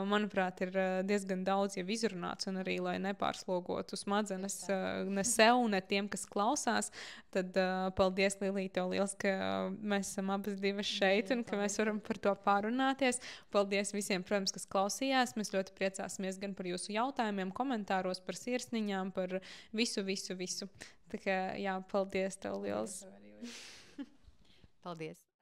S1: manuprāt, ir diezgan daudz jau izrunāts un arī, lai nepārslogotu smadzenes ne sev, ne tiem, kas klausās. Tad paldies, Lilija, tev liels, ka mēs esam abas divas šeit un ka mēs varam par to pārunāties. Paldies visiem, protams, kas klausījās. Mēs ļoti priecāsimies gan par jūsu jautājumiem, komentāros, par sirsniņām, par visu. Tā kā, jā, paldies tev liels.
S2: Paldies.